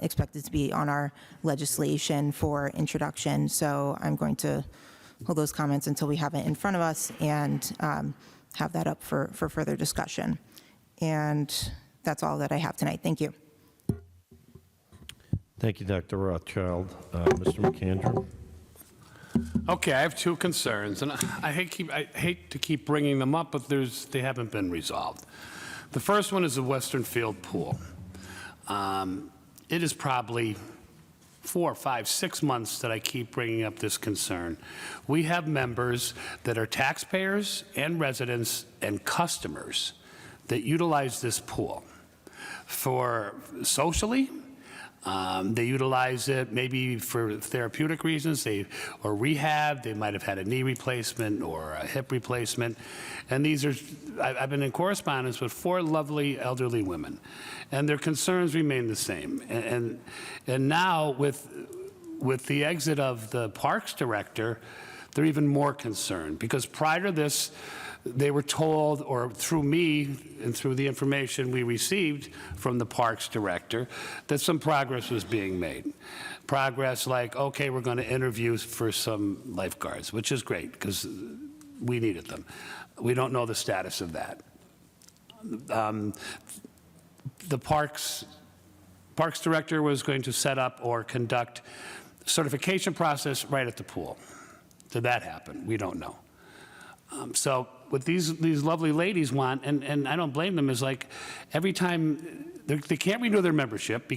expected to be on our legislation for introduction. So I'm going to hold those comments until we have it in front of us and have that up for further discussion. And that's all that I have tonight. Thank you. Thank you, Dr. Rothchild. Mr. McAndrew. Okay, I have two concerns, and I hate to keep bringing them up, but they haven't been resolved. The first one is the Western Field Pool. It is probably 4, 5, 6 months that I keep bringing up this concern. We have members that are taxpayers and residents and customers that utilize this pool for socially. They utilize it maybe for therapeutic reasons, or rehab. They might have had a knee replacement or a hip replacement. And these are, I've been in correspondence with 4 lovely elderly women, and their concerns remain the same. And now with the exit of the parks director, they're even more concerned, because prior to this, they were told, or through me and through the information we received from the parks director, that some progress was being made. Progress like, okay, we're going to interview for some lifeguards, which is great because we needed them. We don't know the status of that. The parks director was going to set up or conduct certification process right at the pool. Did that happen? We don't know. So what these lovely ladies want, and I don't blame them, is like every time they can't renew their membership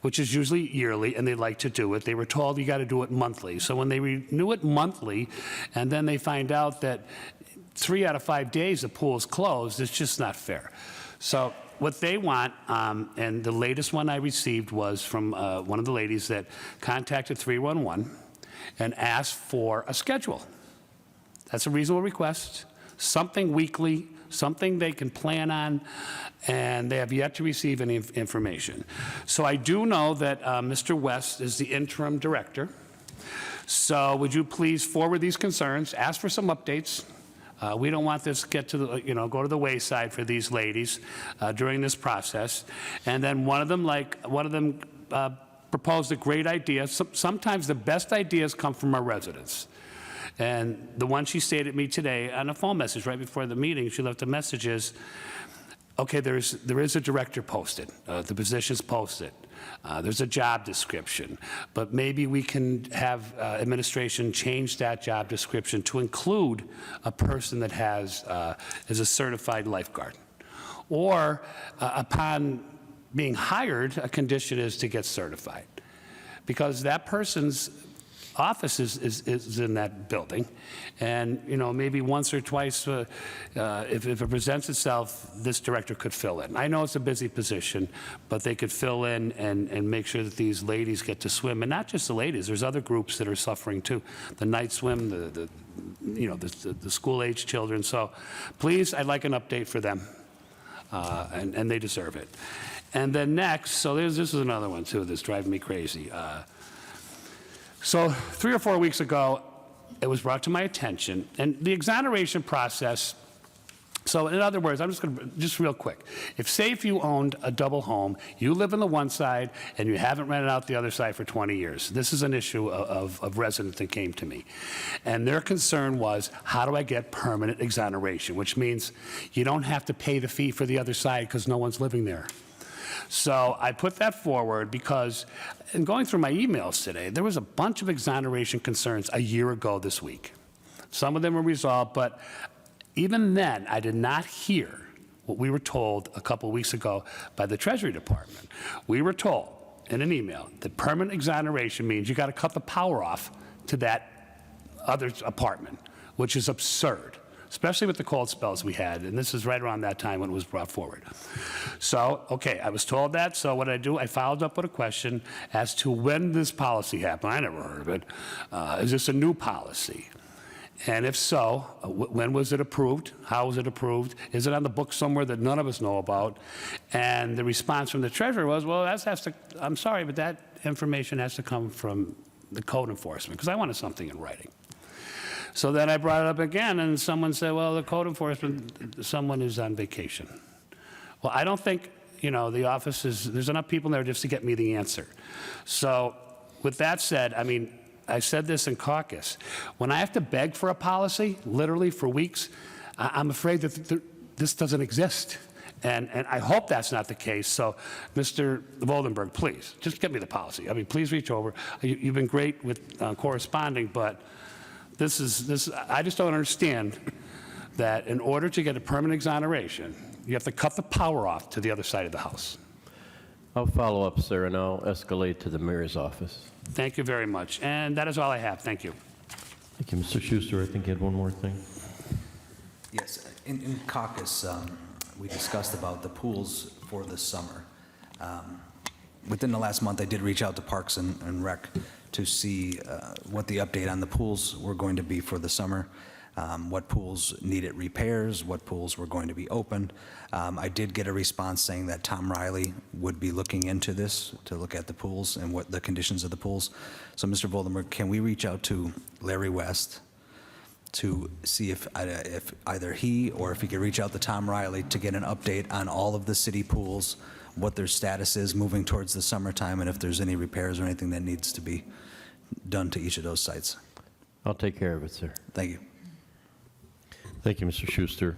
which is usually yearly, and they like to do it. They were told you got to do it monthly. So when they renew it monthly, and then they find out that 3 out of 5 days the pool's closed, it's just not fair. So what they want, and the latest one I received was from one of the ladies that contacted 311 and asked for a schedule. That's a reasonable request, something weekly, something they can plan on, and they have yet to receive any information. So I do know that Mr. West is the interim director. So would you please forward these concerns, ask for some updates. We don't want this to get to the, go to the wayside for these ladies during this process. And then one of them proposed a great idea. Sometimes the best ideas come from our residents. And the one she stated to me today on a phone message right before the meeting, she left a message is, okay, there is a director posted, the position's posted. There's a job description, but maybe we can have administration change that job description to include a person that is a certified lifeguard. Or upon being hired, a condition is to get certified. Because that person's office is in that building, and maybe once or twice, if it presents itself, this director could fill in. I know it's a busy position, but they could fill in and make sure that these ladies get to swim, and not just the ladies. There's other groups that are suffering too. The night swim, the school-age children. So, please, I'd like an update for them, and they deserve it. And then next, so this is another one too that's driving me crazy. So 3 or 4 weeks ago, it was brought to my attention, and the exoneration process, so in other words, I'm just real quick. If you owned a double home, you live on the one side, and you haven't rented out the other side for 20 years. This is an issue of residents that came to me. And their concern was, how do I get permanent exoneration? Which means you don't have to pay the fee for the other side because no one's living there. So I put that forward because, in going through my emails today, there was a bunch of exoneration concerns a year ago this week. Some of them were resolved, but even then, I did not hear what we were told a couple weeks ago by the Treasury Department. We were told in an email that permanent exoneration means you got to cut the power off to that other apartment, which is absurd, especially with the cold spells we had, and this is right around that time when it was brought forward. So, okay, I was told that, so what did I do? I followed up with a question as to when this policy happened. I never heard of it. Is this a new policy? And if so, when was it approved? How was it approved? Is it on the book somewhere that none of us know about? And the response from the treasurer was, well, I'm sorry, but that information has to come from the code enforcement, because I wanted something in writing. So then I brought it up again, and someone said, well, the code enforcement, someone is on vacation. Well, I don't think, the office there's enough people there just to get me the answer. So with that said, I said this in caucus. When I have to beg for a policy, literally for weeks, I'm afraid that this doesn't exist. And I hope that's not the case. So, Mr. Voldenberg, please, just get me the policy. Please reach over. You've been great with corresponding, but I just don't understand that in order to get a permanent exoneration, you have to cut the power off to the other side of the house. I'll follow up, sir, and I'll escalate to the mayor's office. Thank you very much. And that is all I have. Thank you. Thank you. Mr. Schuster, I think you had one more thing. Yes, in caucus, we discussed about the pools for this summer. Within the last month, I did reach out to Parks and Rec to see what the update on the pools were going to be for the summer, what pools needed repairs, what pools were going to be opened. I did get a response saying that Tom Riley would be looking into this, to look at the pools and what the conditions of the pools. So, Mr. Voldenberg, can we reach out to Larry West to see if either he or if he could reach out to Tom Riley to get an update on all of the city pools, what their status is moving towards the summertime, and if there's any repairs or anything that needs to be done to each of those sites? I'll take care of it, sir. Thank you. Thank you, Mr. Schuster.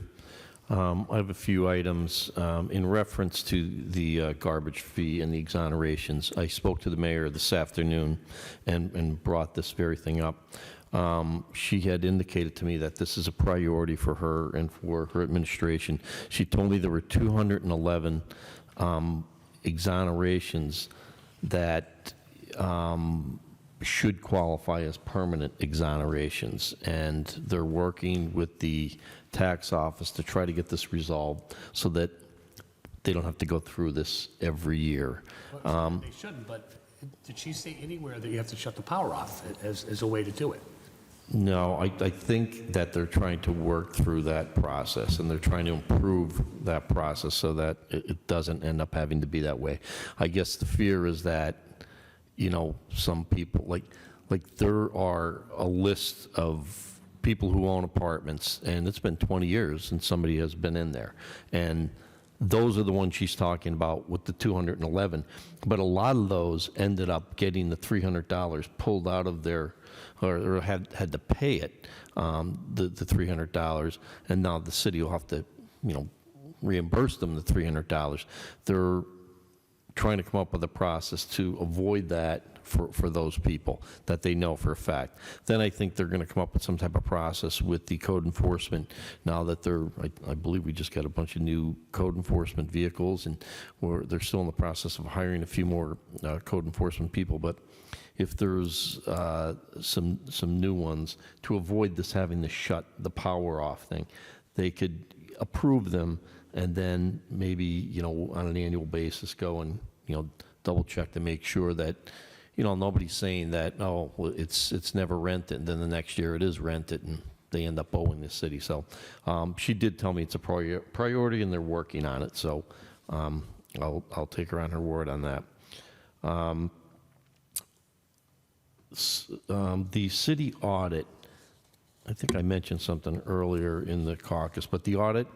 I have a few items in reference to the garbage fee and the exonerations. I spoke to the mayor this afternoon and brought this very thing up. She had indicated to me that this is a priority for her and for her administration. She told me there were 211 exonerations that should qualify as permanent exonerations, and they're working with the tax office to try to get this resolved so that they don't have to go through this every year. They shouldn't, but did she say anywhere that you have to shut the power off as a way to do it? No, I think that they're trying to work through that process, and they're trying to improve that process so that it doesn't end up having to be that way. I guess the fear is that, you know, some people, like there are a list of people who own apartments, and it's been 20 years since somebody has been in there. And those are the ones she's talking about with the 211. But a lot of those ended up getting the $300 pulled out of their, or had to pay it, the $300, and now the city will have to, you know, reimburse them the $300. They're trying to come up with a process to avoid that for those people that they know for a fact. Then I think they're going to come up with some type of process with the code enforcement now that I believe we just got a bunch of new code enforcement vehicles, and they're still in the process of hiring a few more code enforcement people. But if there's some new ones, to avoid this having to shut the power off thing, they could approve them and then maybe, you know, on an annual basis go and, you know, double check to make sure that, you know, nobody's saying that, oh, well, it's never rented, and then the next year it is rented, and they end up owing the city. So she did tell me it's a priority, and they're working on it. So I'll take her on her word on that. The city audit, I think I mentioned something earlier in the caucus, but the audit,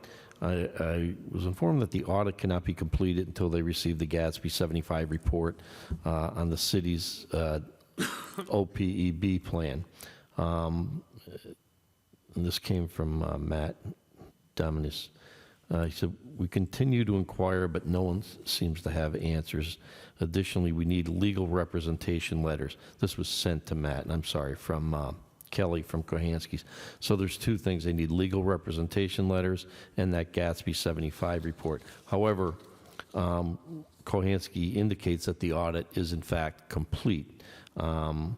I was informed that the audit cannot be completed until they receive the Gatsby 75 report on the city's OPEB plan. And this came from Matt Dominus. He said, we continue to inquire, but no one seems to have answers. Additionally, we need legal representation letters. This was sent to Matt, and I'm sorry, from Kelly from Kohansky's. So there's two things. They need legal representation letters and that Gatsby 75 report. However, Kohansky indicates that the audit is in fact complete. And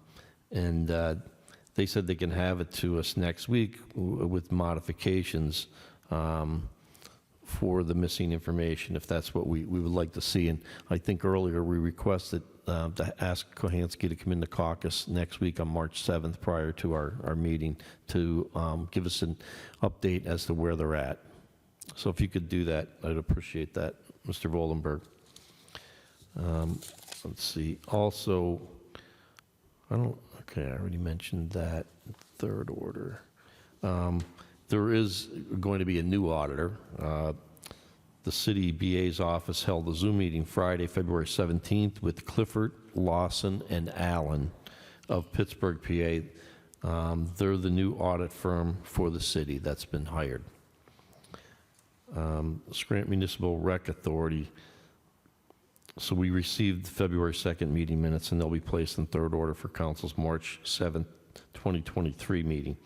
they said they can have it to us next week with modifications for the missing information, if that's what we would like to see. And I think earlier we requested to ask Kohansky to come into caucus next week on March 7th prior to our meeting to give us an update as to where they're at. So if you could do that, I'd appreciate that, Mr. Voldenberg. Let's see. Also, I already mentioned that. Third order. There is going to be a new auditor. The city BA's office held a Zoom meeting Friday, February 17th with Clifford, Lawson, and Allen of Pittsburgh, PA. They're the new audit firm for the city that's been hired. Scranton Municipal Rec Authority. So we received the February 2nd meeting minutes, and they'll be placed in third order for council's March 7th, 2023 meeting.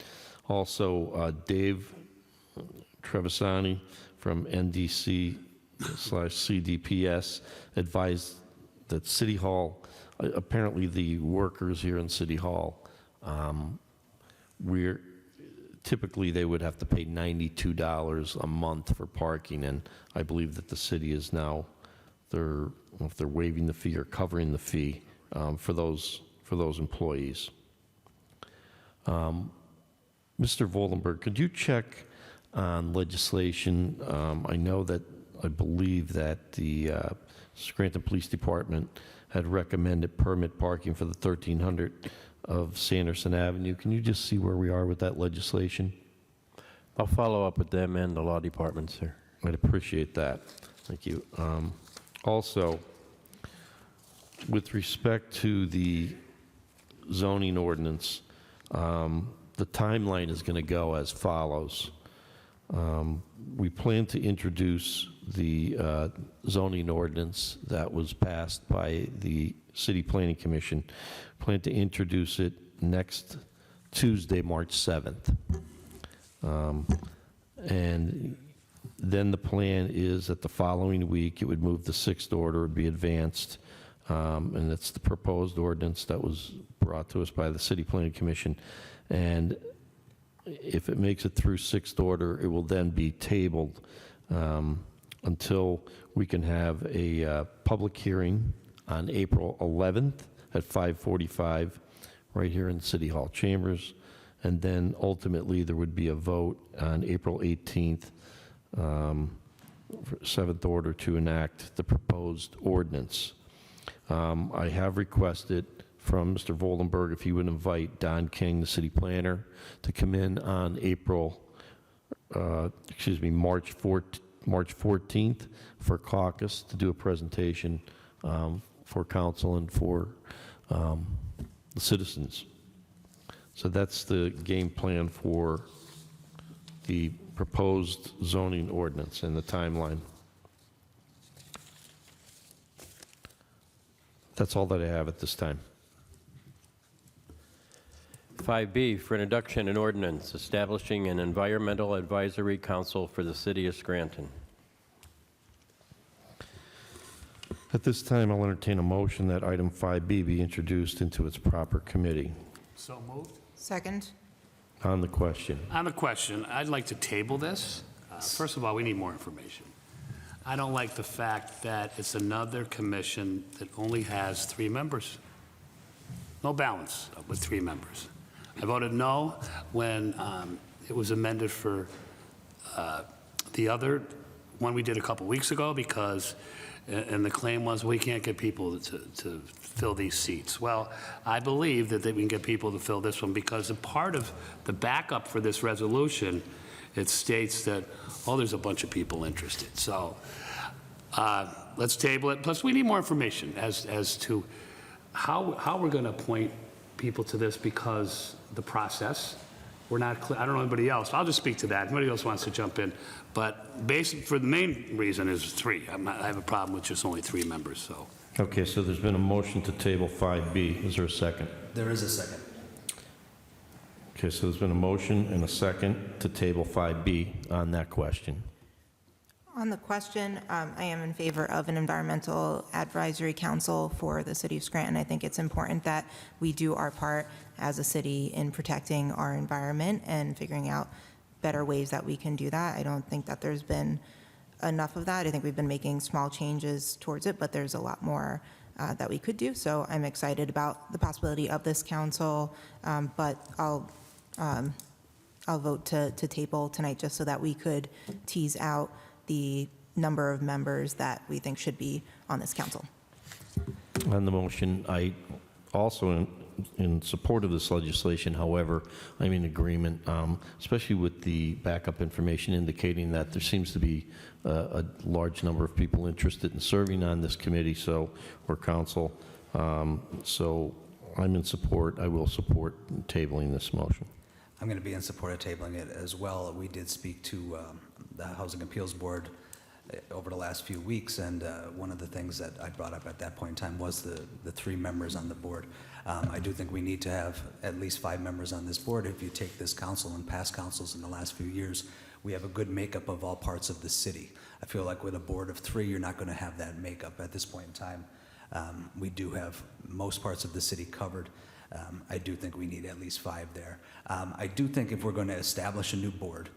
Also, Dave Trevisani from NDC/CDPS advised that City Hall, apparently the workers here in City Hall, typically they would have to pay $92 a month for parking, and I believe that the city is now, if they're waiving the fee or covering the fee for those employees. Mr. Voldenberg, could you check on legislation? I believe that the Scranton Police Department had recommended permit parking for the 1300 of Sanderson Avenue. Can you just see where we are with that legislation? I'll follow up with them and the law department, sir. I'd appreciate that. Thank you. Also, with respect to the zoning ordinance, the timeline is going to go as follows. We plan to introduce the zoning ordinance that was passed by the City Planning Commission. Plan to introduce it next Tuesday, March 7th. And then the plan is that the following week it would move to sixth order, would be advanced and it's the proposed ordinance that was brought to us by the City Planning Commission. And if it makes it through sixth order, it will then be tabled until we can have a public hearing on April 11th at 5:45 right here in City Hall chambers. And then ultimately, there would be a vote on April 18th, for seventh order, to enact the proposed ordinance. I have requested from Mr. Voldenberg if he would invite Don King, the city planner, to come in on March 14th for caucus to do a presentation for council and for the citizens. So that's the game plan for the proposed zoning ordinance and the timeline. That's all that I have at this time. 5B for introduction an ordinance establishing an environmental advisory council for the city of Scranton. At this time, I'll entertain a motion that item 5B be introduced into its proper committee. So moved. Second. On the question. On the question, I'd like to table this. First of all, we need more information. I don't like the fact that it's another commission that only has 3 members. No balance with 3 members. I voted no when it was amended for the other one we did a couple weeks ago because, and the claim was we can't get people to fill these seats. Well, I believe that we can get people to fill this one because a part of the backup for this resolution, it states that, oh, there's a bunch of people interested. So let's table it. Plus, we need more information as to how we're going to appoint people to this because the process, we're not clear. I don't know anybody else. I'll just speak to that. Anybody else wants to jump in. But for the main reason is 3. I have a problem with just only 3 members, so. Okay, so there's been a motion to table 5B. Is there a second? There is a second. Okay, so there's been a motion and a second to table 5B on that question. On the question, I am in favor of an environmental advisory council for the city of Scranton. I think it's important that we do our part as a city in protecting our environment and figuring out better ways that we can do that. I don't think that there's been enough of that. I think we've been making small changes towards it, but there's a lot more that we could do. So I'm excited about the possibility of this council, but I'll vote to table tonight just so that we could tease out the number of members that we think should be on this council. On the motion, I also in support of this legislation. However, I'm in agreement, especially with the backup information indicating that there seems to be a large number of people interested in serving on this committee, or council. So I'm in support. I will support tabling this motion. I'm going to be in support of tabling it as well. We did speak to the Housing Appeals Board over the last few weeks, and one of the things that I brought up at that point in time was the 3 members on the board. I do think we need to have at least 5 members on this board. If you take this council and past councils in the last few years, we have a good makeup of all parts of the city. I feel like with a board of 3, you're not going to have that makeup at this point in time. We do have most parts of the city covered. I do think we need at least 5 there. I do think if we're going to establish a new board,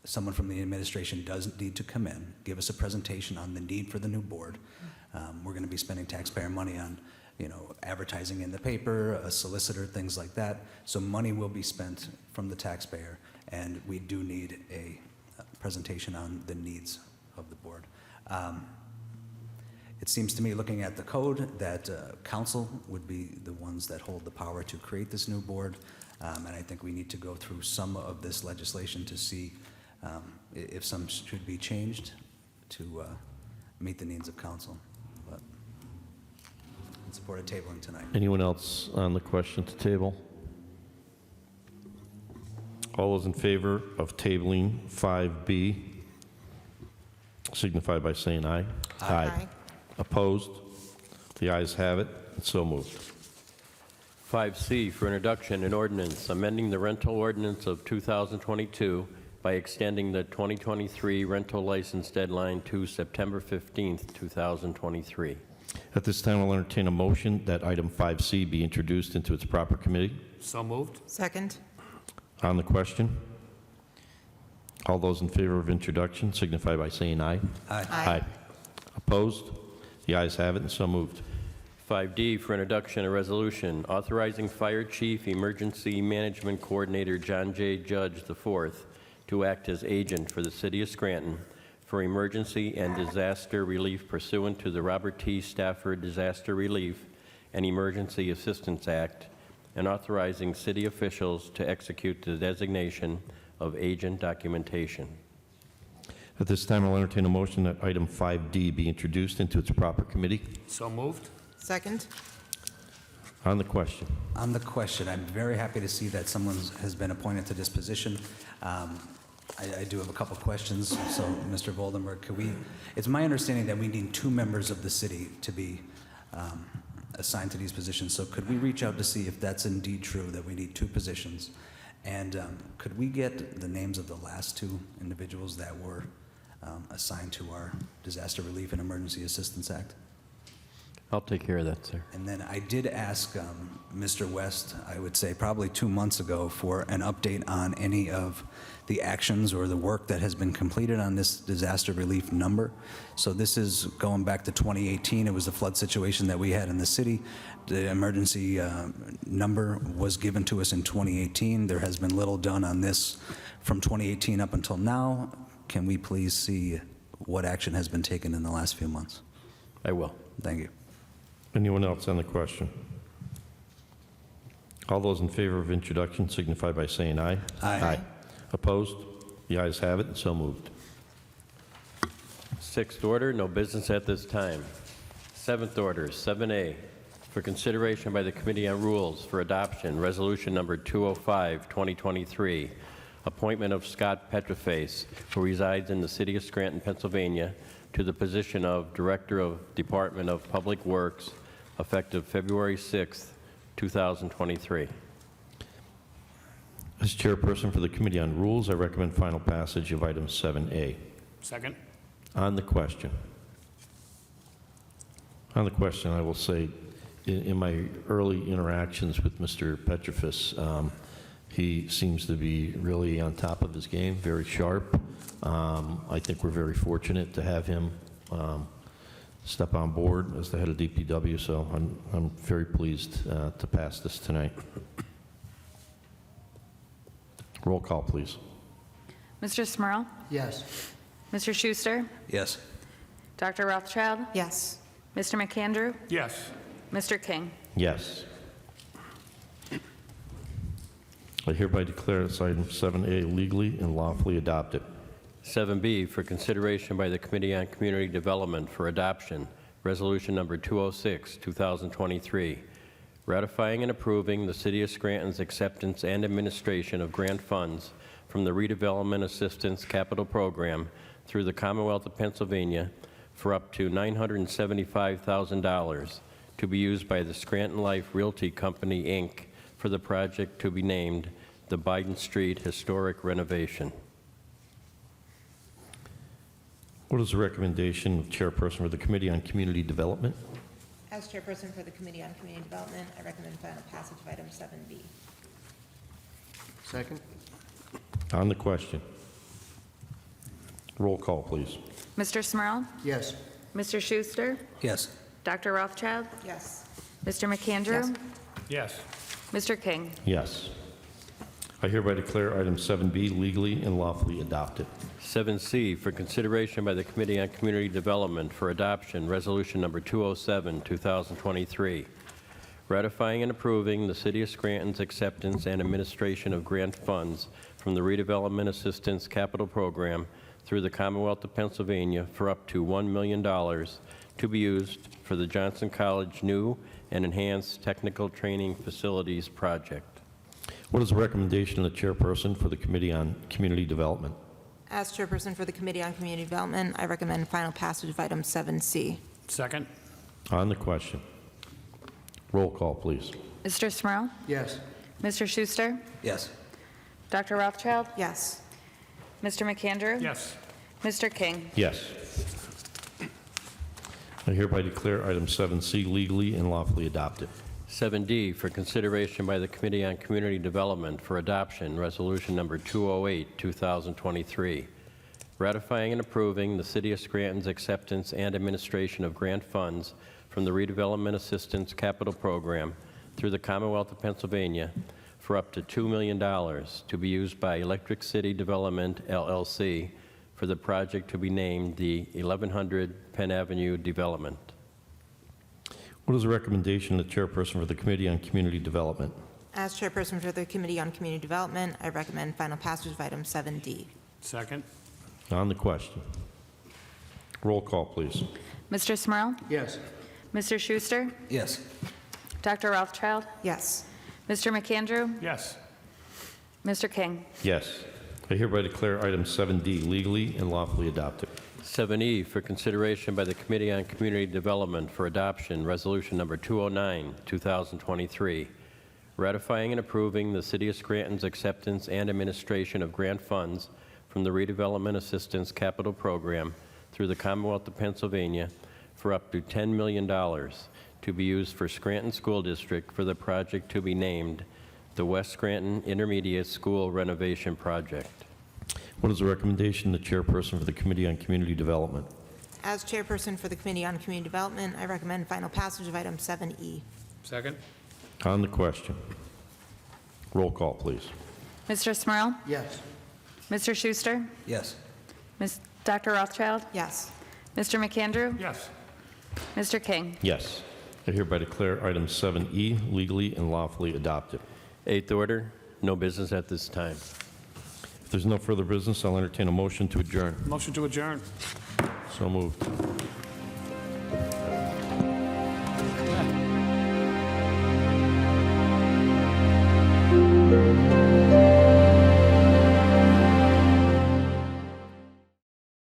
someone from the administration does need to come in, give us a presentation on the need for the new board. We're going to be spending taxpayer money on, advertising in the paper, a solicitor, things like that. So money will be spent from the taxpayer, and we do need a presentation on the needs of the board. It seems to me, looking at the code, that council would be the ones that hold the power to create this new board, and I think we need to go through some of this legislation to see if some should be changed to meet the needs of council. But in support of tabling tonight. Anyone else on the question to table? All those in favor of tabling 5B signify by saying aye. Aye. Opposed? The ayes have it. It's so moved. 5C for introduction an ordinance amending the rental ordinance of 2022 by extending the 2023 rental license deadline to September 15th, 2023. At this time, I'll entertain a motion that item 5C be introduced into its proper committee. So moved. Second? On the question, all those in favor of introduction signify by saying aye. Aye. Opposed? The ayes have it, and so moved. 5D for introduction, a resolution authorizing Fire Chief Emergency Management Coordinator John J. Judge IV to act as agent for the City of Scranton for emergency and disaster relief pursuant to the Robert T. Stafford Disaster Relief and Emergency Assistance Act, and authorizing city officials to execute the designation of agent documentation. At this time, I'll entertain a motion that item 5D be introduced into its proper committee. So moved. Second? On the question, On the question, I'm very happy to see that someone has been appointed to this position. I do have a couple questions. So, Mr. Voldenberg, it's my understanding that we need 2 members of the city to be assigned to these positions. So could we reach out to see if that's indeed true, that we need 2 positions? And could we get the names of the last 2 individuals that were assigned to our Disaster Relief and Emergency Assistance Act? I'll take care of that, sir. And then I did ask Mr. West, I would say probably 2 months ago, for an update on any of the actions or the work that has been completed on this disaster relief number. So this is going back to 2018. It was a flood situation that we had in the city. The emergency number was given to us in 2018. There has been little done on this from 2018 up until now. Can we please see what action has been taken in the last few months? I will. Thank you. anyone else on the question? All those in favor of introduction signify by saying aye. Aye. Opposed? The ayes have it, and so moved. 6th order, no business at this time. 7th order, 7A, for consideration by the Committee on Rules for adoption, resolution number 205, 2023, appointment of Scott Petroface, who resides in the city of Scranton, Pennsylvania, to the position of Director of Department of Public Works, effective February 6th, 2023. As chairperson for the Committee on Rules, I recommend final passage of item 7A. Second. On the question. On the question, I will say, in my early interactions with Mr. Petroface, he seems to be really on top of his game, very sharp. I think we're very fortunate to have him step on board as the head of DPW, so I'm very pleased to pass this tonight. Roll call, please. Mr. Smurl? Yes. Mr. Schuster? Yes. Dr. Rothchild? Yes. Mr. McAndrew? Yes. Mr. King? Yes. I hereby declare this item 7A legally and lawfully adopted. 7B, for consideration by the Committee on Community Development for adoption, resolution number 206, 2023, ratifying and approving the City of Scranton's acceptance and administration of grant funds from the Redevelopment Assistance Capital Program through the Commonwealth of Pennsylvania for up to $975,000 to be used by the Scranton Life Realty Company, Inc. for the project to be named the Biden Street Historic Renovation. What is the recommendation of chairperson for the Committee on Community Development? As chairperson for the Committee on Community Development, I recommend final passage of item 7B. Second? On the question. Roll call, please. Mr. Smurl? Yes. Mr. Schuster? Yes. Dr. Rothchild? Yes. Mr. McAndrew? Yes. Mr. King? Yes. I hereby declare item 7B legally and lawfully adopted. 7C, for consideration by the Committee on Community Development for adoption, resolution number 207, 2023, ratifying and approving the City of Scranton's acceptance and administration of grant funds from the Redevelopment Assistance Capital Program through the Commonwealth of Pennsylvania for up to $1 million to be used for the Johnson College new and enhanced technical training facilities project. What is the recommendation of the chairperson for the Committee on Community Development? As chairperson for the Committee on Community Development, I recommend final passage of item 7C. Second. On the question. Roll call, please. Mr. Smurl? Yes. Mr. Schuster? Yes. Dr. Rothchild? Yes. Mr. McAndrew? Yes. Mr. King? Yes. I hereby declare item 7C legally and lawfully adopted. 7D for consideration by the Committee on Community Development for adoption, Resolution Number 208, 2023, ratifying and approving the City of Scranton's acceptance and administration of grant funds from the Redevelopment Assistance Capital Program through the Commonwealth of Pennsylvania for up to $2 million to be used by Electric City Development, LLC, for the project to be named the 1100 Penn Avenue Development. What is the recommendation of the chairperson for the Committee on Community Development? As chairperson for the Committee on Community Development, I recommend final passage of item 7D. Second. On the question. Roll call, please. Mr. Smurl? Yes. Mr. Schuster? Yes. Dr. Rothschild? Yes. Mr. McAndrew? Yes. Mr. King? Yes. I hereby declare item 7D legally and lawfully adopted. 7E for consideration by the Committee on Community Development for adoption, Resolution Number 209, 2023, ratifying and approving the City of Scranton's acceptance and administration of grant funds from the Redevelopment Assistance Capital Program through the Commonwealth of Pennsylvania for up to $10 million to be used for Scranton School District for the project to be named the West Scranton Intermediate School Renovation Project. What is the recommendation of the chairperson for the Committee on Community Development? As chairperson for the Committee on Community Development, I recommend final passage of item 7E. Second. On the question. Roll call, please. Mr. Smurl? Yes. Mr. Schuster? Yes. Dr. Rothschild? Yes. Mr. McAndrew? Yes. Mr. King? Yes. I hereby declare item 7E legally and lawfully adopted. 8th order, no business at this time. If there's no further business, I'll entertain a motion to adjourn. Motion to adjourn. So moved.